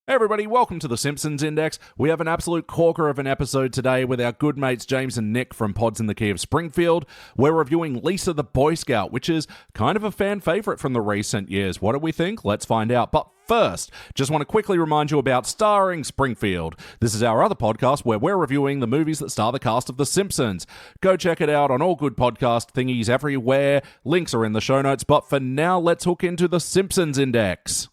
Hey everybody, welcome to the Simpsons Index. We have an absolute corker of an episode today with our good mates James and Nick from Pods in the Key of Springfield. We're reviewing Lisa the Boy Scout, which is kind of a fan favorite from the recent years. What do we think? Let's find out. But first, just want to quickly remind you about Starring Springfield. This is our other podcast where we're reviewing the movies that star the cast of The Simpsons. Go check it out on all good podcast thingies everywhere. Links are in the show notes. But for now, let's hook into the Simpsons Index.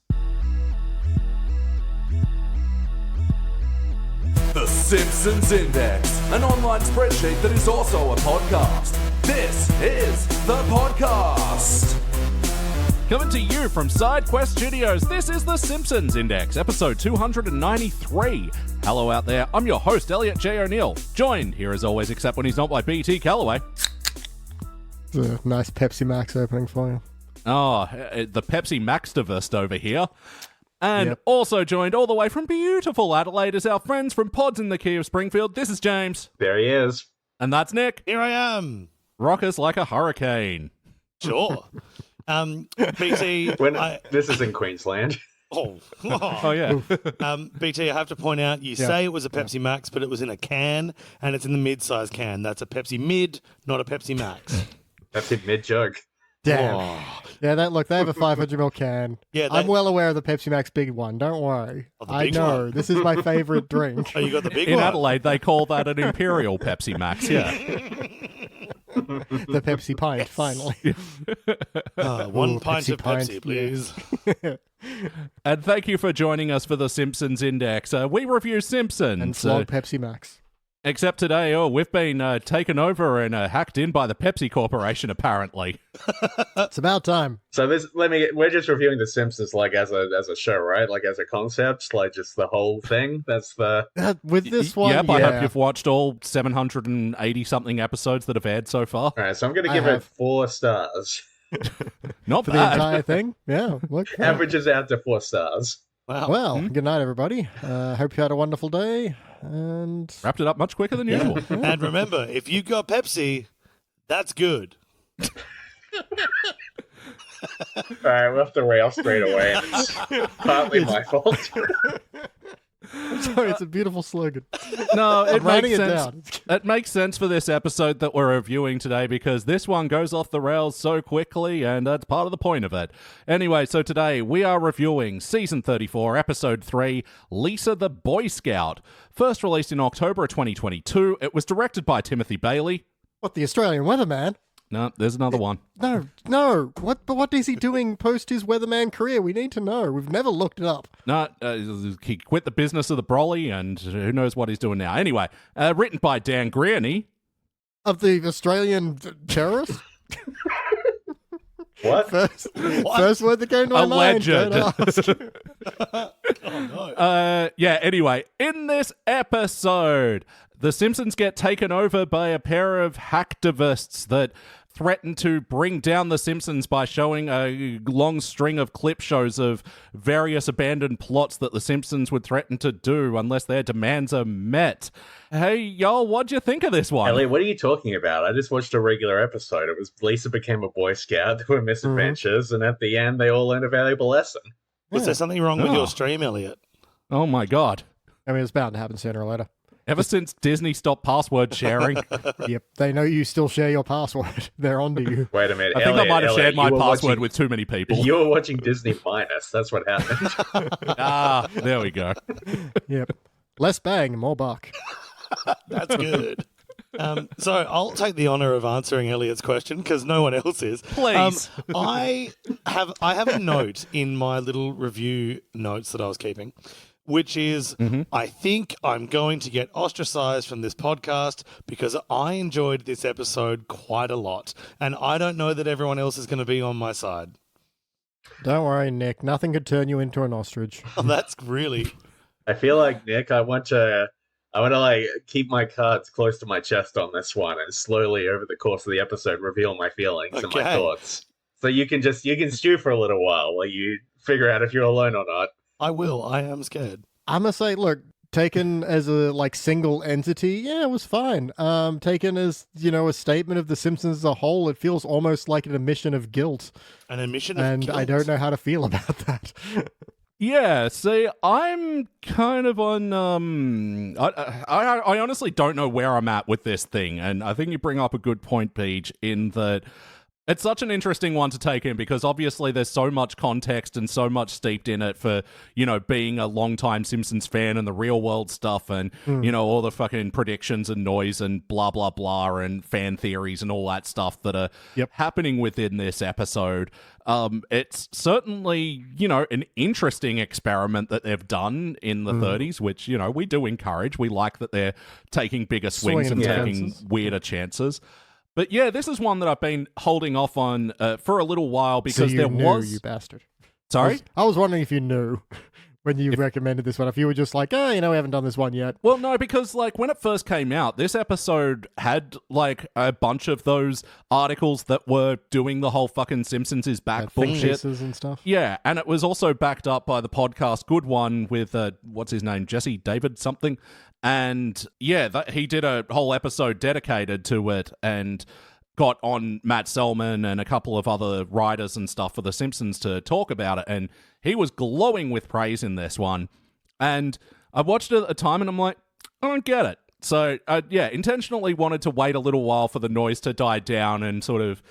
The Simpsons Index, an online spreadsheet that is also a podcast. This is the podcast. Coming to you from SideQuest Studios, this is the Simpsons Index, episode 293. Hello out there, I'm your host, Elliot J. O'Neill, joined here as always, except when he's not by BT Calloway. It's a nice Pepsi Max opening for you. Oh, the Pepsi Maxtivist over here. And also joined all the way from beautiful Adelaide is our friends from Pods in the Key of Springfield. This is James. There he is. And that's Nick. Here I am. Rock us like a hurricane. Sure. BT. This is in Queensland. Oh yeah. BT, I have to point out, you say it was a Pepsi Max, but it was in a can, and it's in the mid-size can. That's a Pepsi Mid, not a Pepsi Max. That's a mid-jug. Damn. Oh. Yeah, they have a 500ml can. Yeah, I'm well aware of the Pepsi Max big one. Don't worry. Oh, the I big know. one. This is my favorite drink. Oh, you got the big In one? Adelaide, they call that an Imperial Pepsi Max, yeah. The Pepsi pint, finally. One Ooh, pint of pint, Pepsi, please. And thank you for joining us for the Simpsons Index. We review Simpsons. And slog Pepsi Max. Except today, we've been taken over and hacked in by the Pepsi Corporation, apparently. It's about time. So we're just reviewing The Simpsons like as a show, right? Like as a concept, like just the whole thing. That's the... With this one, Yep, I hope you've watched all 780-something episodes that have aired so far. All right, so I'm going to give it 4 stars. Not for the bad. entire thing. Yeah, look. Averages out to 4 stars. Wow. Well, good night, everybody. Hope you had a wonderful day. And Wrapped it up much quicker than usual. And remember, if you got Pepsi, that's good. All right, we'll have to rail straight away. And it's partly my fault. sorry, it's a beautiful slogan. No, it writing makes it sense. down. It makes sense for this episode that we're reviewing today because this one goes off the rails so quickly, and that's part of the point of it. Anyway, so today we are reviewing Season 34, Episode 3, Lisa the Boy Scout. First released in October 2022, it was directed by Timothy Bailey. What, the Australian weatherman? No, there's another one. No. What is he doing post his weatherman career? We need to know. We've never looked it up. No, he quit the business of the brolly, and who knows what he's doing now. Anyway, written by Dan Greaney. Of the Australian terrorist? What? First word that came to my mind. Alleged. Don't ask. Oh, no. Anyway, in this episode, the Simpsons get taken over by a pair of hacktivists that threaten to bring down the Simpsons by showing a long string of clip shows of various abandoned plots that the Simpsons would threaten to do unless their demands are met. Hey, y'all, what'd you think of this one? Elliot, what are you talking about? I just watched a regular episode. It was Lisa became a Boy Scout. There were misadventures, and at the end, they all learned a valuable lesson. Was there something wrong with your stream, Elliot? Oh my god. I mean, it's bound to happen sooner or later. Ever since Disney stopped password sharing, Yep. They know you still share your password. They're onto you. Wait a minute. I think Elliot, I might have shared my you were password watching- with too many people. You were watching Disney Minus. That's what happened. There we go. Yep. Less bang, more buck. That's good. So I'll take the honor of answering Elliot's question because no one else is. Please. I have a note in my little review notes that I was keeping, which is I think I'm going to get ostracized from this podcast because I enjoyed this episode quite a lot, and I don't know that everyone else is going to be on my side. Don't worry, Nick. Nothing could turn you into an ostrich. Oh, that's really... I feel like, Nick, I want to like keep my cards close to my chest on this one and slowly over the course of the episode reveal my feelings and my thoughts. So you can stew for a little while you figure out if you're alone or not. I will. I am scared. I'm going to say, look, taken as a single entity, yeah, it was fine. Taken as, a statement of The Simpsons as a whole, it feels almost like an admission of guilt. An admission of And guilt. I don't know how to feel about that. Yeah, see, I'm kind of on. I honestly don't know where I'm at with this thing, and I think you bring up a good point, Peach, in that it's such an interesting one to take in because obviously there's so much context and so much steeped in it for, being a longtime Simpsons fan and the real world stuff and, all the fucking predictions and noise and blah, blah, blah and fan theories and all that stuff that are happening within this episode. It's certainly, an interesting experiment that they've done in the 30s, which, we do encourage. We like that they're taking bigger swings and taking weirder chances. But yeah, this is one that I've been holding off on for a little while because so there knew, was. You bastard. Sorry? I was wondering if you knew when you recommended this one. If you were just like, we haven't done this one yet. Well, no, because when it first came out, this episode had a bunch of those articles that were doing the whole fucking Simpsons is back bullshit and stuff. Yeah, and it was also backed up by the podcast Good One with what's his name, Jesse David something. And yeah, he did a whole episode dedicated to it and got on Matt Selman and a couple of other writers and stuff for The Simpsons to talk about it. And he was glowing with praise in this one. And I watched it at the time and I'm like, I don't get it. So, intentionally wanted to wait a little while for the noise to die down and sort of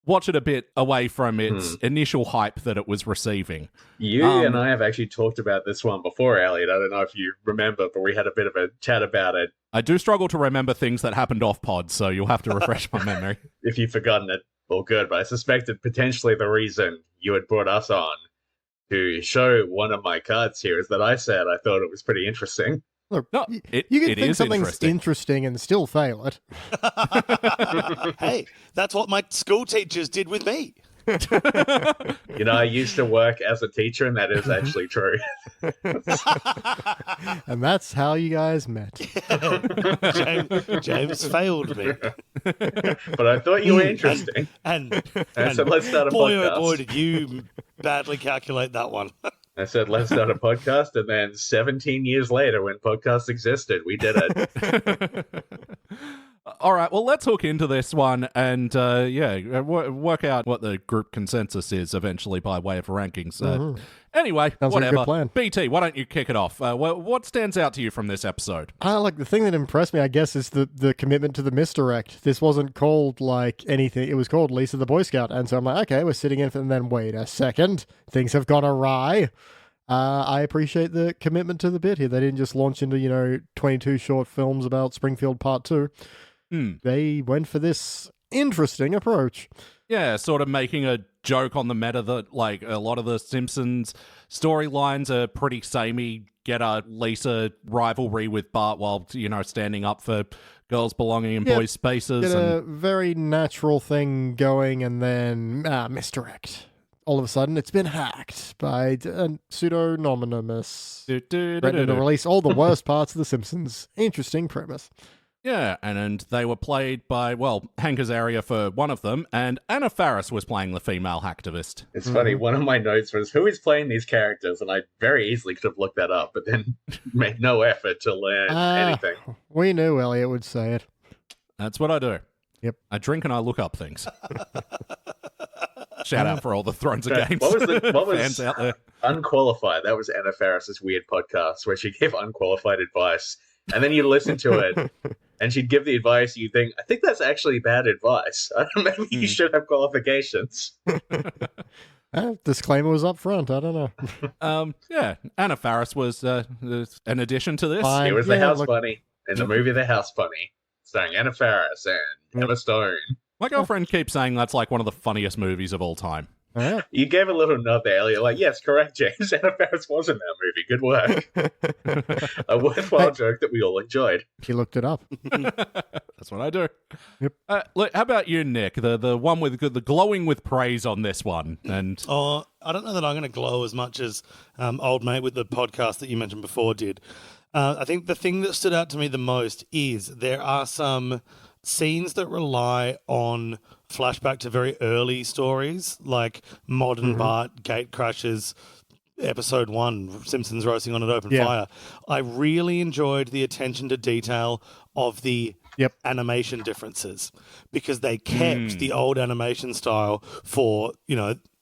watch it a bit away from its initial hype that it was receiving. You and I have actually talked about this one before, Elliot. I don't know if you remember, but we had a bit of a chat about it. I do struggle to remember things that happened off pod, so you'll have to refresh my memory. If you've forgotten it, all good. But I suspected potentially the reason you had brought us on to show one of my cards here is that I said I thought it was pretty interesting. Look, no, you can think something's interesting and still fail it. Hey, that's what my school teachers did with me. I used to work as a teacher, and that is actually true. And that's how you guys met. James failed me. But I thought you were interesting. And so let's start a podcast. Oh boy, did you badly calculate that one. I said, let's start a podcast, and then 17 years later, when podcasts existed, we did it. All right, well, let's hook into this one and, work out what the group consensus is eventually by way of rankings. Anyway, sounds whatever. Like a good plan. BT, why don't you kick it off? What stands out to you from this episode? The thing that impressed me, I guess, is the commitment to the misdirect. This wasn't called like anything. It was called Lisa the Boy Scout. And so I'm like, okay, we're sitting in for, and then wait a second. Things have gone awry. I appreciate the commitment to the bit here. They didn't just launch into, 22 short films about Springfield Part 2. They went for this interesting approach. Yeah, sort of making a joke on the meta that, a lot of the Simpsons storylines are pretty samey. Get a Lisa rivalry with Bart while, standing up for girls belonging in boys' spaces. Get a very natural thing going and then misdirect. All of a sudden, it's been hacked by a pseudo-anonymous. Threatening to release all the worst parts of The Simpsons. Interesting premise. Yeah, and they were played by, Hank Azaria for one of them, and Anna Faris was playing the female hacktivist. It's funny, one of my notes was, who is playing these characters? And I very easily could have looked that up, but then made no effort to learn anything. We knew Elliot would say it. That's what I do. Yep. I drink and I look up things. Shout out for all the Thrones of Games what was fans out there. Unqualified? That was Anna Faris's weird podcast where she gave unqualified advice. And then you listen to it, and she'd give the advice, you think, I think that's actually bad advice. Maybe you should have qualifications. Disclaimer was up front. I don't know. Anna Faris was an addition to this. It was the House Bunny in the movie The House Bunny, starring Anna Faris and Emma Stone. My girlfriend keeps saying that's one of the funniest movies of all time. You gave a little nod there, Elliot. Yes, correct, James. Anna Faris was in that movie. Good work. A worthwhile joke that we all enjoyed. He looked it up. That's what I do. Yep. Look, how about you, Nick? The one with the glowing with praise on this one. And I don't know that I'm going to glow as much as old mate with the podcast that you mentioned before did. I think the thing that stood out to me the most is there are some scenes that rely on flashback to very early stories, like Modern Bart, Gate Crashes, episode 1, Simpsons roasting on an open fire. I really enjoyed the attention to detail of the animation differences because they kept the old animation style for,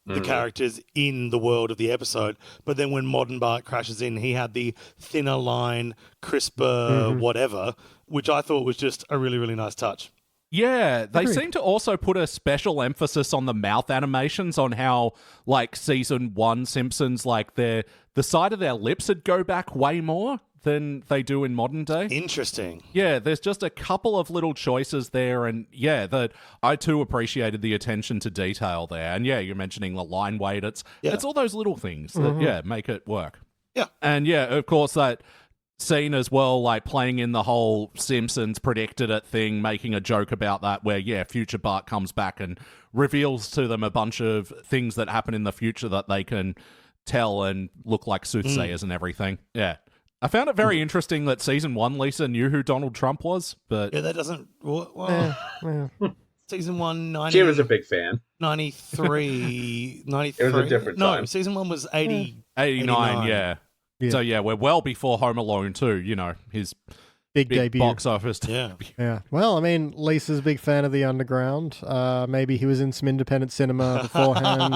the characters in the world of the episode. But then when Modern Bart crashes in, he had the thinner line, crisper, whatever, which I thought was just a really, really nice touch. Yeah, they Agreed. seem to also put a special emphasis on the mouth animations, on how, like, season 1 Simpsons, like, the side of their lips would go back way more than they do in modern day. Interesting. Yeah, there's just a couple of little choices there, and yeah, that I too appreciated the attention to detail there. And yeah, you're mentioning the line weight. It's all those little things that make it work. Yeah. And yeah, of course that scene as well, like playing in the whole Simpsons predicted it thing, making a joke about that, where yeah, future Bart comes back and reveals to them a bunch of things that happen in the future that they can tell and look like soothsayers and everything. Yeah. I found it very interesting that season 1 Lisa knew who Donald Trump was, but Yeah, that doesn't... Season 1, 90... She was a big fan. 93... 93... It was a different time. No, season 1 was 80... 89, yeah. So yeah, we're well before Home Alone 2, you know, his Big big debut. box office. Yeah. Yeah. Well, I mean, Lisa's a big fan of the Underground. Maybe he was in some independent cinema beforehand.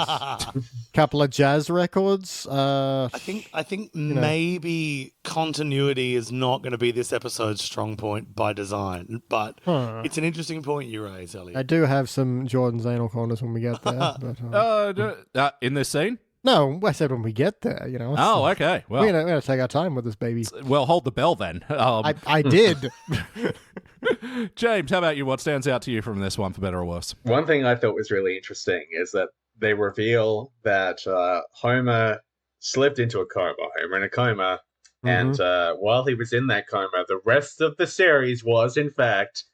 Couple of jazz records. I think maybe continuity is not going to be this episode's strong point by design, but it's an interesting point you raise, Elliot. I do have some Jordan's anal corners when we get there. But, In this scene? no, I said when we get there, you know. Oh, okay. Well, We're gonna take our time with this baby. well, hold the bell then. I did. James, how about you? What stands out to you from this one, for better or worse? One thing I thought was really interesting is that they reveal that Homer slipped into a coma. Homer in a coma. And while he was in that coma, the rest of the series was, in fact,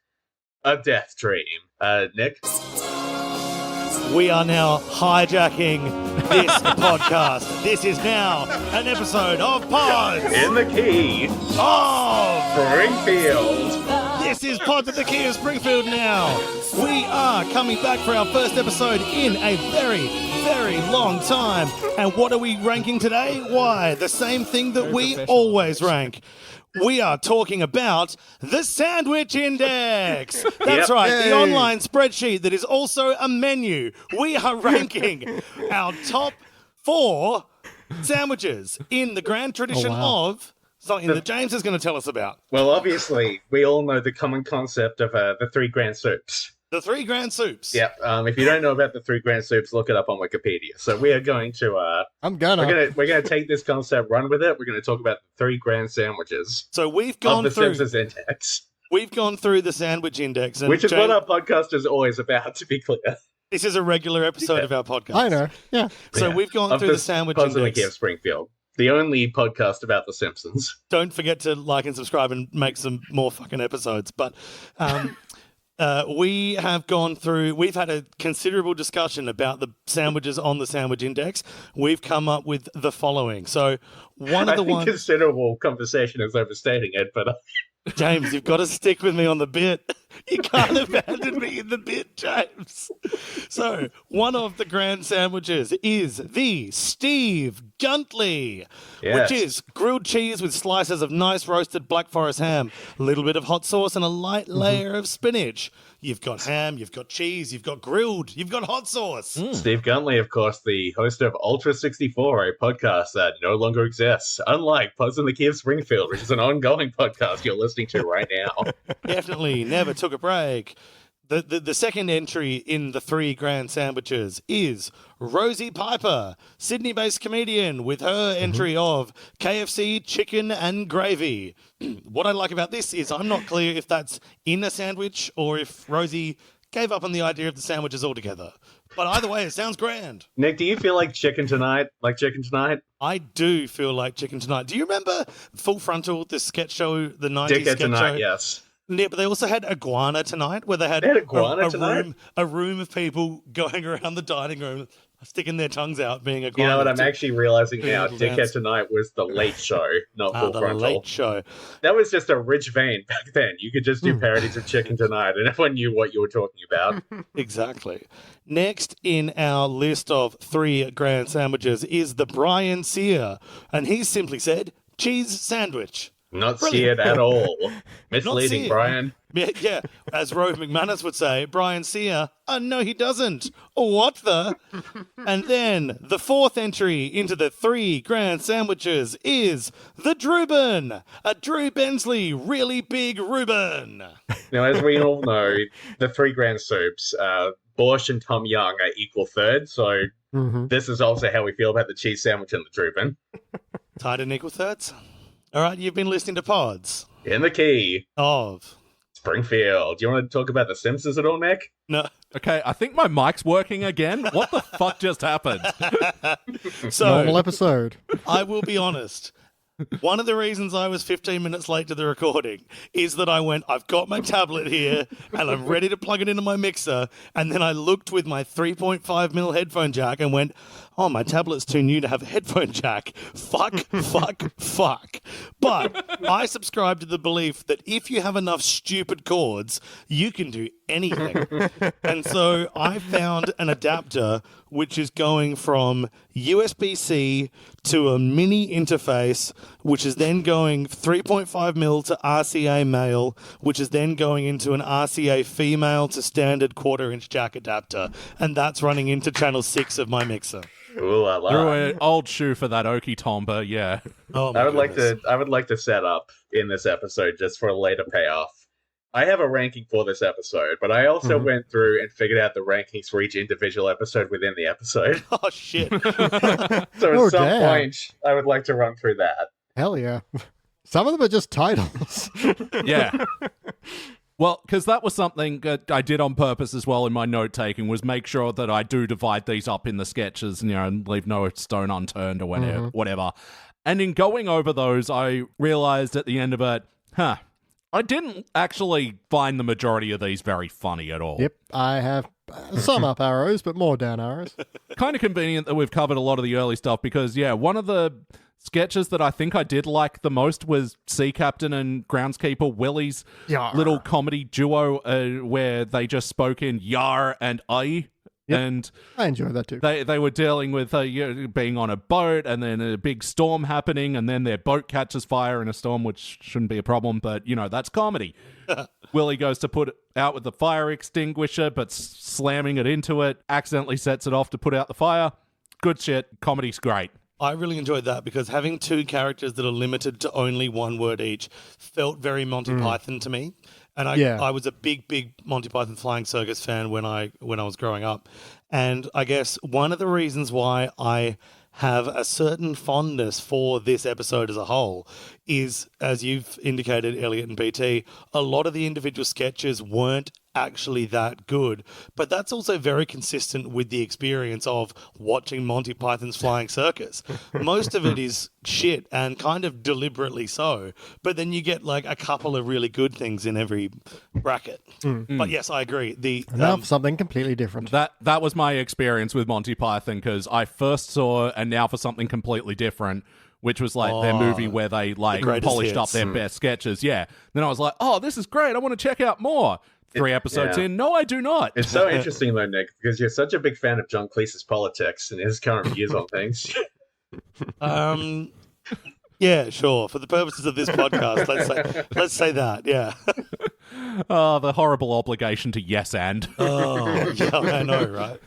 a death dream. Nick? We are now hijacking this podcast. This is now an episode of Pods In the Key, of Springfield. This is Pods at the Key of Springfield now. We are coming back for our first episode in a very, very long time. And what are we ranking today? Why, the same thing that we always rank. We are talking about the Sandwich Index. That's right, the online spreadsheet that is also a menu. We are ranking our top 4 sandwiches in the grand tradition of something that James is going to tell us about. Well, obviously, we all know the common concept of the 3 grand soups. The 3 grand soups. Yep. If you don't know about the 3 grand soups, look it up on Wikipedia. So we are going to I'm gonna. we're gonna take this concept, run with it. We're going to talk about the 3 grand sandwiches So we've of gone the through Simpsons Index, we've gone through the Sandwich Index, and which is James, what our podcast is always about. To be clear, this is a regular episode of our podcast. I know. Yeah. So Yeah. we've gone Of through the Sandwich Pods in the Index. Key of Springfield, the only podcast about the Simpsons. Don't forget to like and subscribe and make some more fucking episodes. But we have gone through, we've had a considerable discussion about the sandwiches on the Sandwich Index. We've come up with the following. So one of the I think ones, considerable conversation is overstating it, but James, you've got to stick with me on the bit. You can't abandon me in the bit, James. So one of the grand sandwiches is the Steve Guntley, Yes. which is grilled cheese with slices of nice roasted Black Forest ham, a little bit of hot sauce, and a light layer of spinach. You've got ham, you've got cheese, you've got grilled, you've got hot sauce. Steve Guntley, of course, the host of Ultra 64, a podcast that no longer exists, unlike Pods in the Key of Springfield, which is an ongoing podcast you're listening to right now. Definitely never took a break. The second entry in the 3 grand sandwiches is Rosie Piper, Sydney-based comedian, with her entry of KFC chicken and gravy. What I like about this is I'm not clear if that's in a sandwich or if Rosie gave up on the idea of the sandwiches altogether. But either way, it sounds grand. Nick, do you feel like chicken tonight? Like chicken tonight? I do feel like chicken tonight. Do you remember Full Frontal, the sketch show, the 90s Dickhead sketch tonight, show? yes. Yeah, but they also had Iguana tonight, where they had Iguana tonight? a room of people going around the dining room, sticking their tongues out, being Iguana. You know what I'm actually realizing Yeah, now? little Dickhead dance. Tonight was the Late Show, not Full the Frontal. Late Show. That was just a rich vein back then. You could just do parodies of Chicken Tonight, and everyone knew what you were talking about. Exactly. Next in our list of 3 grand sandwiches is the Brian Sear, and he simply said, cheese sandwich. Not Brilliant. seared at all. Misleading, seared. Brian. Yeah, as Rove McManus would say, Brian Sear, no he doesn't. What the? And then the fourth entry into the 3 grand sandwiches is the Dreuben, a Drew Bensley really big Reuben. Now, as we all know, the 3 grand soups, Borscht and Tom Young are equal thirds, so this is also how we feel about the cheese sandwich and the Dreuben. Tied in equal thirds? All right, you've been listening to Pods. In the key Of Springfield. Do you want to talk about The Simpsons at all, Nick? No. Okay, I think my mic's working again. What the fuck just happened? Normal episode. I will be honest. One of the reasons I was 15 minutes late to the recording is that I went, I've got my tablet here and I'm ready to plug it into my mixer. And then I looked with my 3.5mm headphone jack and went, oh, my tablet's too new to have a headphone jack. Fuck. But I subscribe to the belief that if you have enough stupid cords, you can do anything. And so I found an adapter which is going from USB-C to a mini interface, which is then going 3.5mm to RCA male, which is then going into an RCA female to standard 1/4-inch jack adapter. And that's running into channel 6 of my mixer. Ooh, I love Threw an old shoe for that Okie Tomba, yeah. Oh, I would like to set up in this episode just for a later payoff. I have a ranking for this episode, but I also went through and figured out the rankings for each individual episode within the episode. Oh, shit. So at some point, I would like to run through that. Hell yeah. Some of them are just titles. Yeah. Well, because that was something that I did on purpose as well in my note-taking, was make sure that I do divide these up in the sketches, and leave no stone unturned or whatever. And in going over those, I realized at the end of it, I didn't actually find the majority of these very funny at all. Yep, I have some up arrows, but more down arrows. Kind of convenient that we've covered a lot of the early stuff because, one of the sketches that I think I did like the most was Sea Captain and Groundskeeper Willie's little comedy duo where they just spoke in yar and I. Yep. And I enjoyed that too. They were dealing with being on a boat and then a big storm happening and then their boat catches fire in a storm, which shouldn't be a problem, but, that's comedy. Willie goes to put it out with the fire extinguisher, but slamming it into it, accidentally sets it off to put out the fire. Good shit. Comedy's great. I really enjoyed that because having 2 characters that are limited to only 1 word each felt very Monty Python to me. And I was a big Monty Python Flying Circus fan when I was growing up. And I guess one of the reasons why I have a certain fondness for this episode as a whole is, as you've indicated, Elliot and BT, a lot of the individual sketches weren't actually that good, but that's also very consistent with the experience of watching Monty Python's Flying Circus. Most of it is shit and kind of deliberately so, but then you get like a couple of really good things in every bracket. But yes, I agree. Now for something completely different. That was my experience with Monty Python because I first saw And Now for Something Completely Different, which was like their movie where they polished up their best sketches. Yeah. Then I was like, oh, this is great. I want to check out more. 3 episodes in. No, I do not. It's so interesting, though, Nick, because you're such a big fan of John Cleese's politics and his current views on things. Yeah, sure. For the purposes of this podcast, let's say that, yeah. Oh, the horrible obligation to yes and. Oh, yeah, I know, right?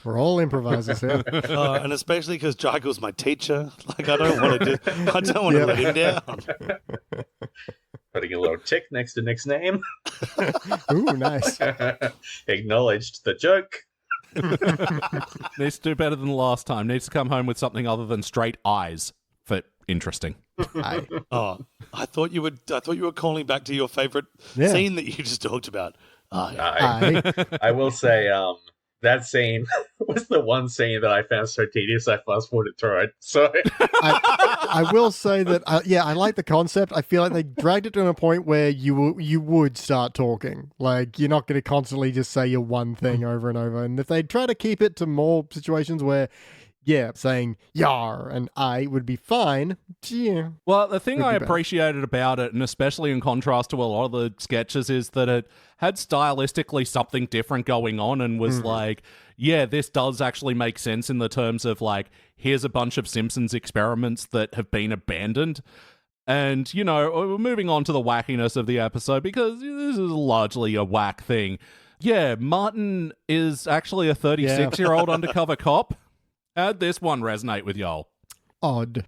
We're all improvisers here. And especially because Jaigel's my teacher. Like, I don't want to let him down. Putting a little tick next to Nick's name. Ooh, nice. Acknowledged the joke. Needs to do better than the last time. Needs to come home with something other than straight eyes for interesting. Oh, I thought you were calling back to your favorite scene that you just talked about. I will say, that scene was the one scene that I found so tedious I fast forwarded through it. So I will say that, I like the concept. I feel like they dragged it to a point where you would start talking. Like, you're not going to constantly just say your one thing over and over. And if they try to keep it to more situations where, saying yar and I would be fine. Yeah. Well, the thing I appreciated about it, and especially in contrast to a lot of the sketches, is that it had stylistically something different going on and was like, this does actually make sense in the terms of like, here's a bunch of Simpsons experiments that have been abandoned. And, you know, we're moving on to the wackiness of the episode because this is largely a whack thing. Yeah, Martin is actually a 36-year-old undercover cop. How'd this one resonate with y'all? Odd.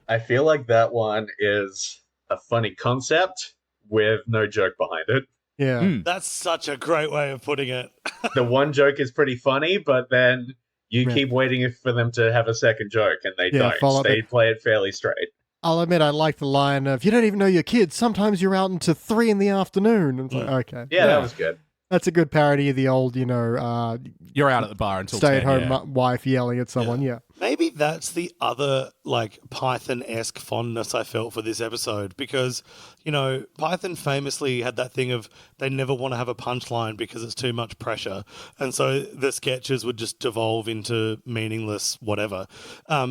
I feel like that one is a funny concept with no joke behind it. Yeah. That's such a great way of putting it. The one joke is pretty funny, but then you keep waiting for them to have a second joke, and they don't. They play it fairly straight. I'll admit I like the line of, you don't even know your kids. Sometimes you're out until 3 in the afternoon. And it's like, okay. Yeah, that was good. That's a good parody of the old, you know... You're out at the bar until stay-at-home wife yelling at someone, yeah. Maybe that's the other, like, Python-esque fondness I felt for this episode because, you know, Python famously had that thing of they never want to have a punchline because it's too much pressure. And so the sketches would just devolve into meaningless whatever.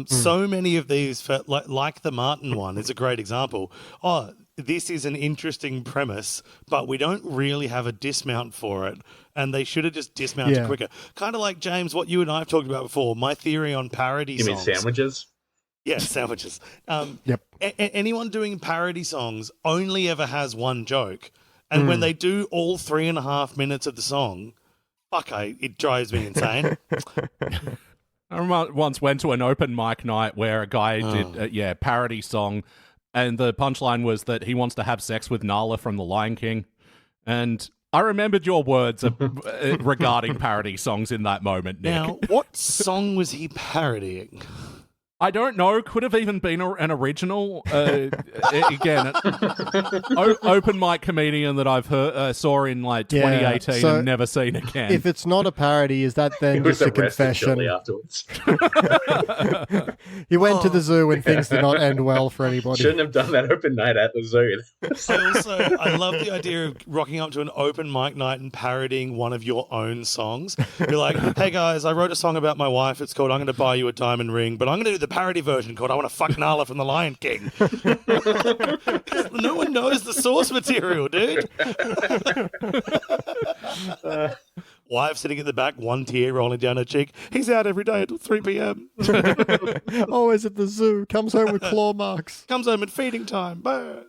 So many of these, like the Martin one is a great example. Oh, this is an interesting premise, but we don't really have a dismount for it. And they should have just dismounted quicker. Kind of like, James, what you and I have talked about before, my theory on parody songs. You mean sandwiches? Yes, sandwiches. Yep. Anyone doing parody songs only ever has one joke. And when they do all 3.5 minutes of the song, it drives me insane. I once went to an open mic night where a guy did a parody song, and the punchline was that he wants to have sex with Nala from The Lion King. And I remembered your words regarding parody songs in that moment, Nick. Now, what song was he parodying? I don't know. Could have even been an original. Again, open mic comedian that I've saw in like 2018 and never seen again. If it's not a parody, is that then just a confession? Afterwards. He went to the zoo and things did not end well for anybody. Shouldn't have done that open night at the zoo. I love the idea of rocking up to an open mic night and parodying one of your own songs. You're like, hey guys, I wrote a song about my wife. It's called I'm Going to Buy You a Diamond Ring, but I'm going to do the parody version called I Want to Fuck Nala from The Lion King. No one knows the source material, dude. Wife sitting at the back, one tear rolling down her cheek. He's out every day until 3 p.m. Always at the zoo. Comes home with claw marks. Comes home at feeding time. Bah.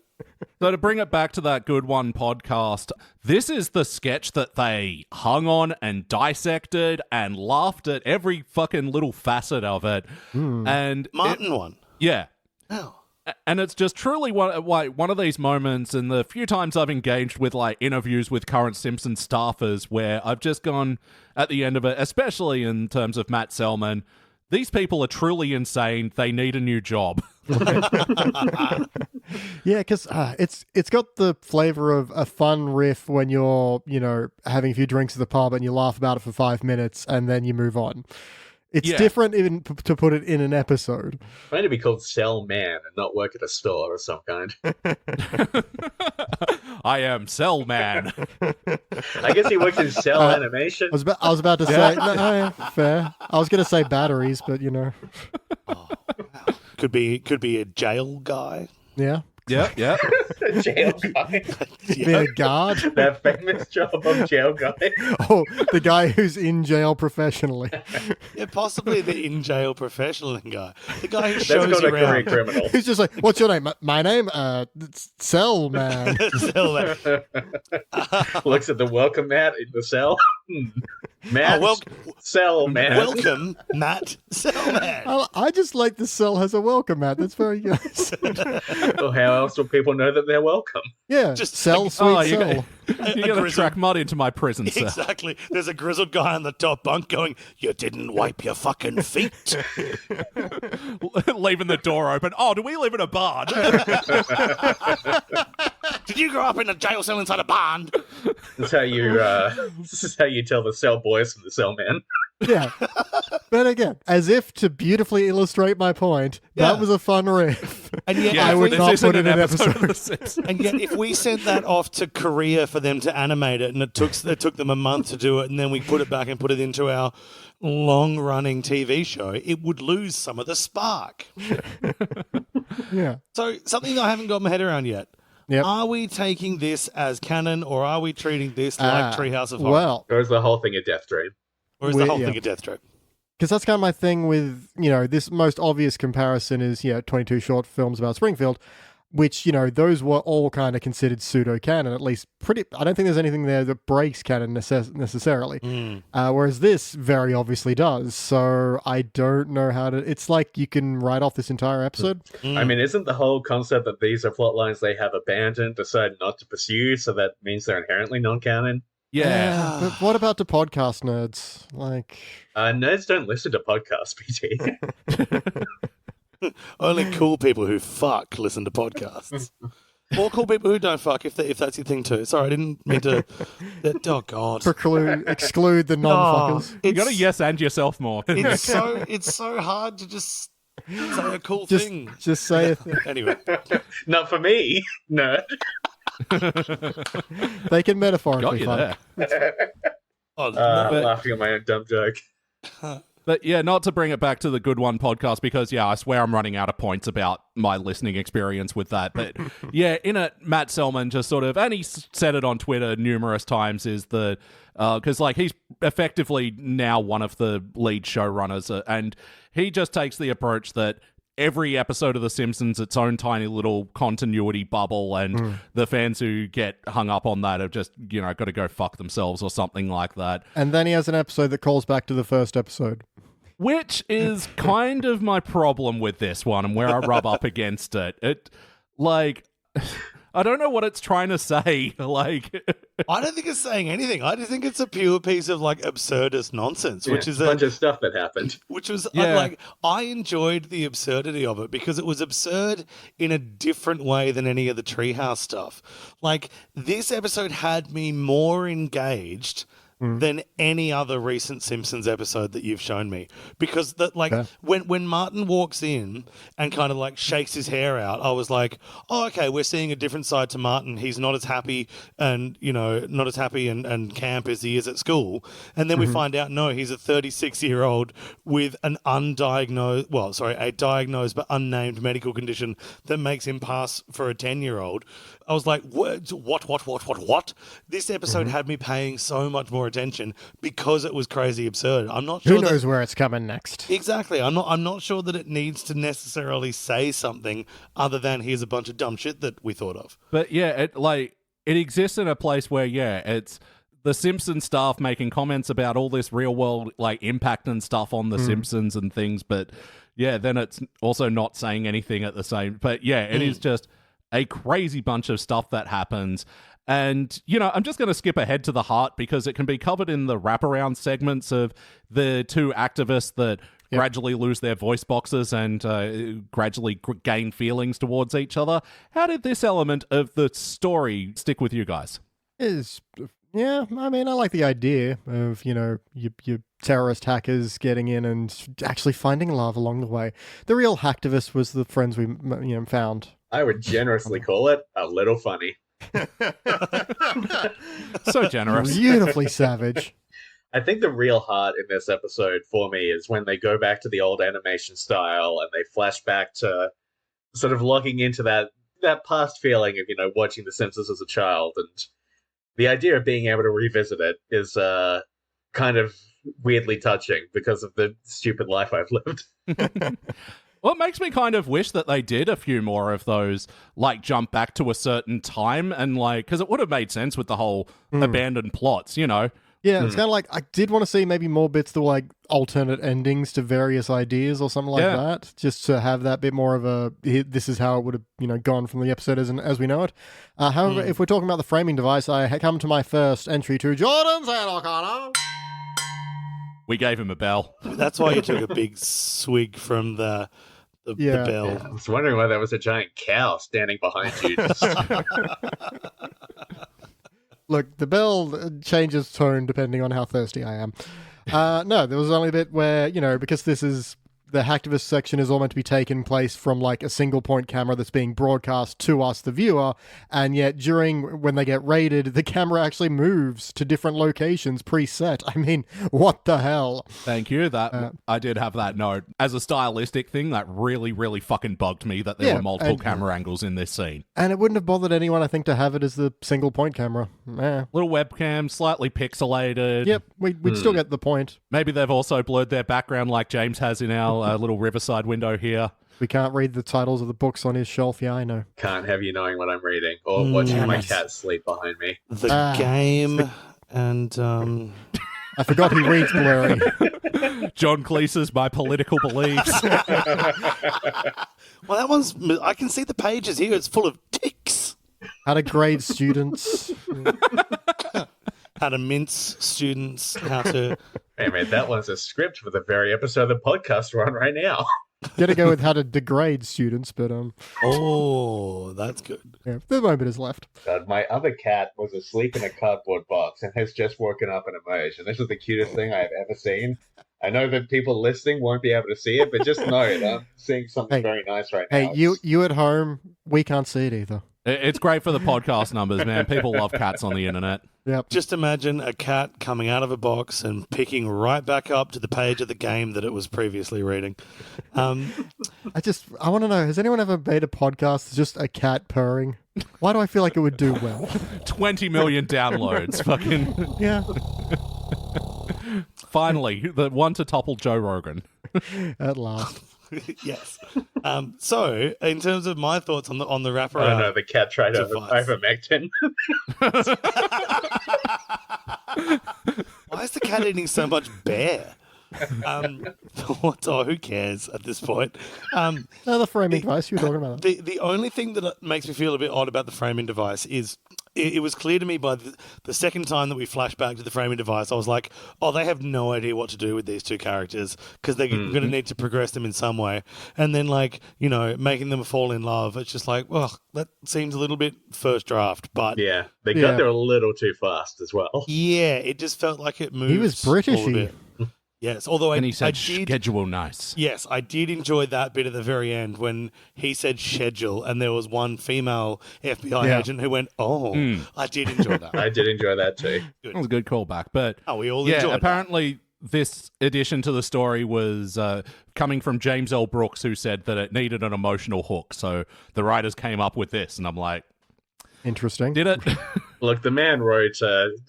So to bring it back to that Good One podcast, this is the sketch that they hung on and dissected and laughed at every fucking little facet of it. And Martin one. Yeah. Oh. And it's just truly one of these moments, and the few times I've engaged with like interviews with current Simpsons staffers where I've just gone at the end of it, especially in terms of Matt Selman, these people are truly insane. They need a new job. Yeah, because it's got the flavor of a fun riff when you're, you know, having a few drinks at the pub and you laugh about it for 5 minutes and then you move on. It's different even to put it in an episode. Trying to be called Cell Man and not work at a store of some kind. I am Cell Man. I guess he works in cell animation. I was about to say, no, fair. I was going to say batteries, but you know. Oh, wow. Could be a jail guy. Yeah. Yeah. Jail guy. Being a guard. That famous job of jail guy. Oh, the guy who's in jail professionally. Yeah, possibly the in jail professional guy. The guy who shows That's you called a career around. criminal. He's just like, what's your name? My name? It's Cell Man. Cell Man. Looks at the welcome mat in the cell. Matt, Cell Man. Welcome, Matt Cell Man. I just like the cell has a welcome mat. That's very nice. Well, how else will people know that they're welcome? Yeah, Just cell, like, sweet cell. You're going to track mud into my prison cell. Exactly. There's a grizzled guy on the top bunk going, "You didn't wipe your fucking feet." Leaving the door open. Oh, do we live in a barn? Did you grow up in a jail cell inside a barn? This is how you tell the cell boys from the cell man. Yeah. But again, as if to beautifully illustrate my point, that was a fun riff. And yet, I would not put it in an of The episode. Simpsons. And yet, if we sent that off to Korea for them to animate it, and it took them a month to do it, and then we put it back and put it into our long-running TV show, it would lose some of the spark. Yeah. So, something that I haven't got my head around yet. Yep. Are we taking this as canon, or are we treating this like Treehouse of Horror? Well, Or is the whole thing a death dream? Or is the whole thing a death trap? because that's kind of my thing with, you know, this most obvious comparison is, 22 short films about Springfield. which, those were all kind of considered pseudo-canon, at least I don't think there's anything there that breaks canon necessarily. Whereas this very obviously does. So I don't know how to... It's like you can write off this entire episode. I mean, isn't the whole concept that these are plot lines they have abandoned, decided not to pursue, so that means they're inherently non-canon? Yeah. But what about the podcast nerds? Like... nerds don't listen to podcasts, PT. Only cool people who fuck listen to podcasts. Or cool people who don't fuck, if that's your thing too. Sorry, I didn't mean to... Oh, God. Exclude the non-fuckers. You got to yes and yourself more. It's so hard to just say a cool thing. Just say it. Anyway. Not for me, nerd. They can metaphorically Got you fuck. there. Laughing at my own dumb joke. But yeah, not to bring it back to the Good One podcast, because yeah, I swear I'm running out of points about my listening experience with that. But yeah, in it, Matt Selman just sort of, and he said it on Twitter numerous times, is the, because like he's effectively now one of the lead showrunners, and he just takes the approach that every episode of The Simpsons, its own tiny little continuity bubble, and the fans who get hung up on that have just, got to go fuck themselves or something like that. And then he has an episode that calls back to the first episode. Which is kind of my problem with this one and where I rub up against it. It, like... I don't know what it's trying to say. Like, I don't think it's saying anything. I just think it's a pure piece of like absurdist nonsense, which is a bunch of stuff that happened. Which was like, I enjoyed the absurdity of it because it was absurd in a different way than any of the Treehouse stuff. Like, this episode had me more engaged than any other recent Simpsons episode that you've shown me, because when Martin walks in and kind of like shakes his hair out, I was like, oh, okay, we're seeing a different side to Martin. He's not as happy and and camp as he is at school. And then we find out, no, he's a 36-year-old with a diagnosed but unnamed medical condition that makes him pass for a 10-year-old. I was like, what? This episode had me paying so much more attention because it was crazy absurd. I'm not sure. Who knows where it's coming next? Exactly. I'm not sure that it needs to necessarily say something other than here's a bunch of dumb shit that we thought of. But yeah, it exists in a place where, it's the Simpsons staff making comments about all this real world like impact and stuff on the Simpsons and things, but yeah, then it's also not saying anything at the same. But yeah, it is just a crazy bunch of stuff that happens. And, I'm just going to skip ahead to the heart because it can be covered in the wraparound segments of the two activists that gradually lose their voice boxes and gradually gain feelings towards each other. How did this element of the story stick with you guys? I mean, I like the idea of, your terrorist hackers getting in and actually finding love along the way. The real hacktivist was the friends we found. I would generously call it a little funny. So generous. Beautifully savage. I think the real heart in this episode for me is when they go back to the old animation style and they flash back to sort of logging into that past feeling of, watching The Simpsons as a child. And the idea of being able to revisit it is kind of weirdly touching because of the stupid life I've lived. Well, it makes me kind of wish that they did a few more of those, like jump back to a certain time and like, because it would have made sense with the whole abandoned plots, Yeah, it's kind of like, I did want to see maybe more bits to like alternate endings to various ideas or something like that, just to have that bit more of this is how it would have, gone from the episode as we know it. However, if we're talking about the framing device, I come to my first entry to Jordan San O'Connor. We gave him a bell. That's why you took a big swig from the bell. Yeah, I was wondering why there was a giant cow standing behind you. Look, the bell changes tone depending on how thirsty I am. No, there was only a bit where, because this is... The hacktivist section is all meant to be taking place from like a single point camera that's being broadcast to us, the viewer, and yet when they get raided, the camera actually moves to different locations preset. I mean, what the hell? Thank you. I did have that note. As a stylistic thing, that really, really fucking bugged me that there were multiple camera angles in this scene. And it wouldn't have bothered anyone, I think, to have it as the single point camera. Little webcam, slightly pixelated. Yep, we'd still get the point. Maybe they've also blurred their background like James has in our little Riverside window here. We can't read the titles of the books on his shelf. Yeah, I know. Can't have you knowing what I'm reading or watching my cat sleep behind me. The game and I forgot he reads blurry. John Cleese's My Political Beliefs. well, that one's. I can see the pages here. It's full of ticks. How to grade students. How to mince students. How to. Hey man, that one's a script for the very episode of the podcast we're on right now. Gotta go with how to degrade students, but Oh, that's good. yeah, the moment is left. God, my other cat was asleep in a cardboard box and has just woken up and emerged, and this is the cutest thing I have ever seen. I know that people listening won't be able to see it, but just know that I'm seeing something very nice right now. Hey, you at home, we can't see it either. It's great for the podcast numbers, man. People love cats on the internet. Yep. Just imagine a cat coming out of a box and picking right back up to the page of the game that it was previously reading. I want to know, has anyone ever made a podcast that's just a cat purring? Why do I feel like it would do well? 20 million downloads. Fucking. Yeah. Finally, the one to topple Joe Rogan. At last. Yes. So, in terms of my thoughts on the wraparound, I don't know, the cat tried ivermectin. Why is the cat eating so much bear? Who cares at this point? The framing device you were talking about. The only thing that makes me feel a bit odd about the framing device is it was clear to me by the second time that we flashed back to the framing device, I was like, oh, they have no idea what to do with these two characters because they're going to need to progress them in some way. And then, making them fall in love, it's just like, well, that seems a little bit first draft. But yeah, they got there a little too fast as well. Yeah, it just felt like it moved. He was British-y. Yes, although he said schedule nice. Yes, I did enjoy that bit at the very end when he said schedule and there was one female FBI agent who went, I did enjoy that. I did enjoy that too. Good. That was a good callback. But we all enjoyed that. Apparently this addition to the story was coming from James L. Brooks, who said that it needed an emotional hook. So the writers came up with this, and I'm like, interesting. Did it? Look, the man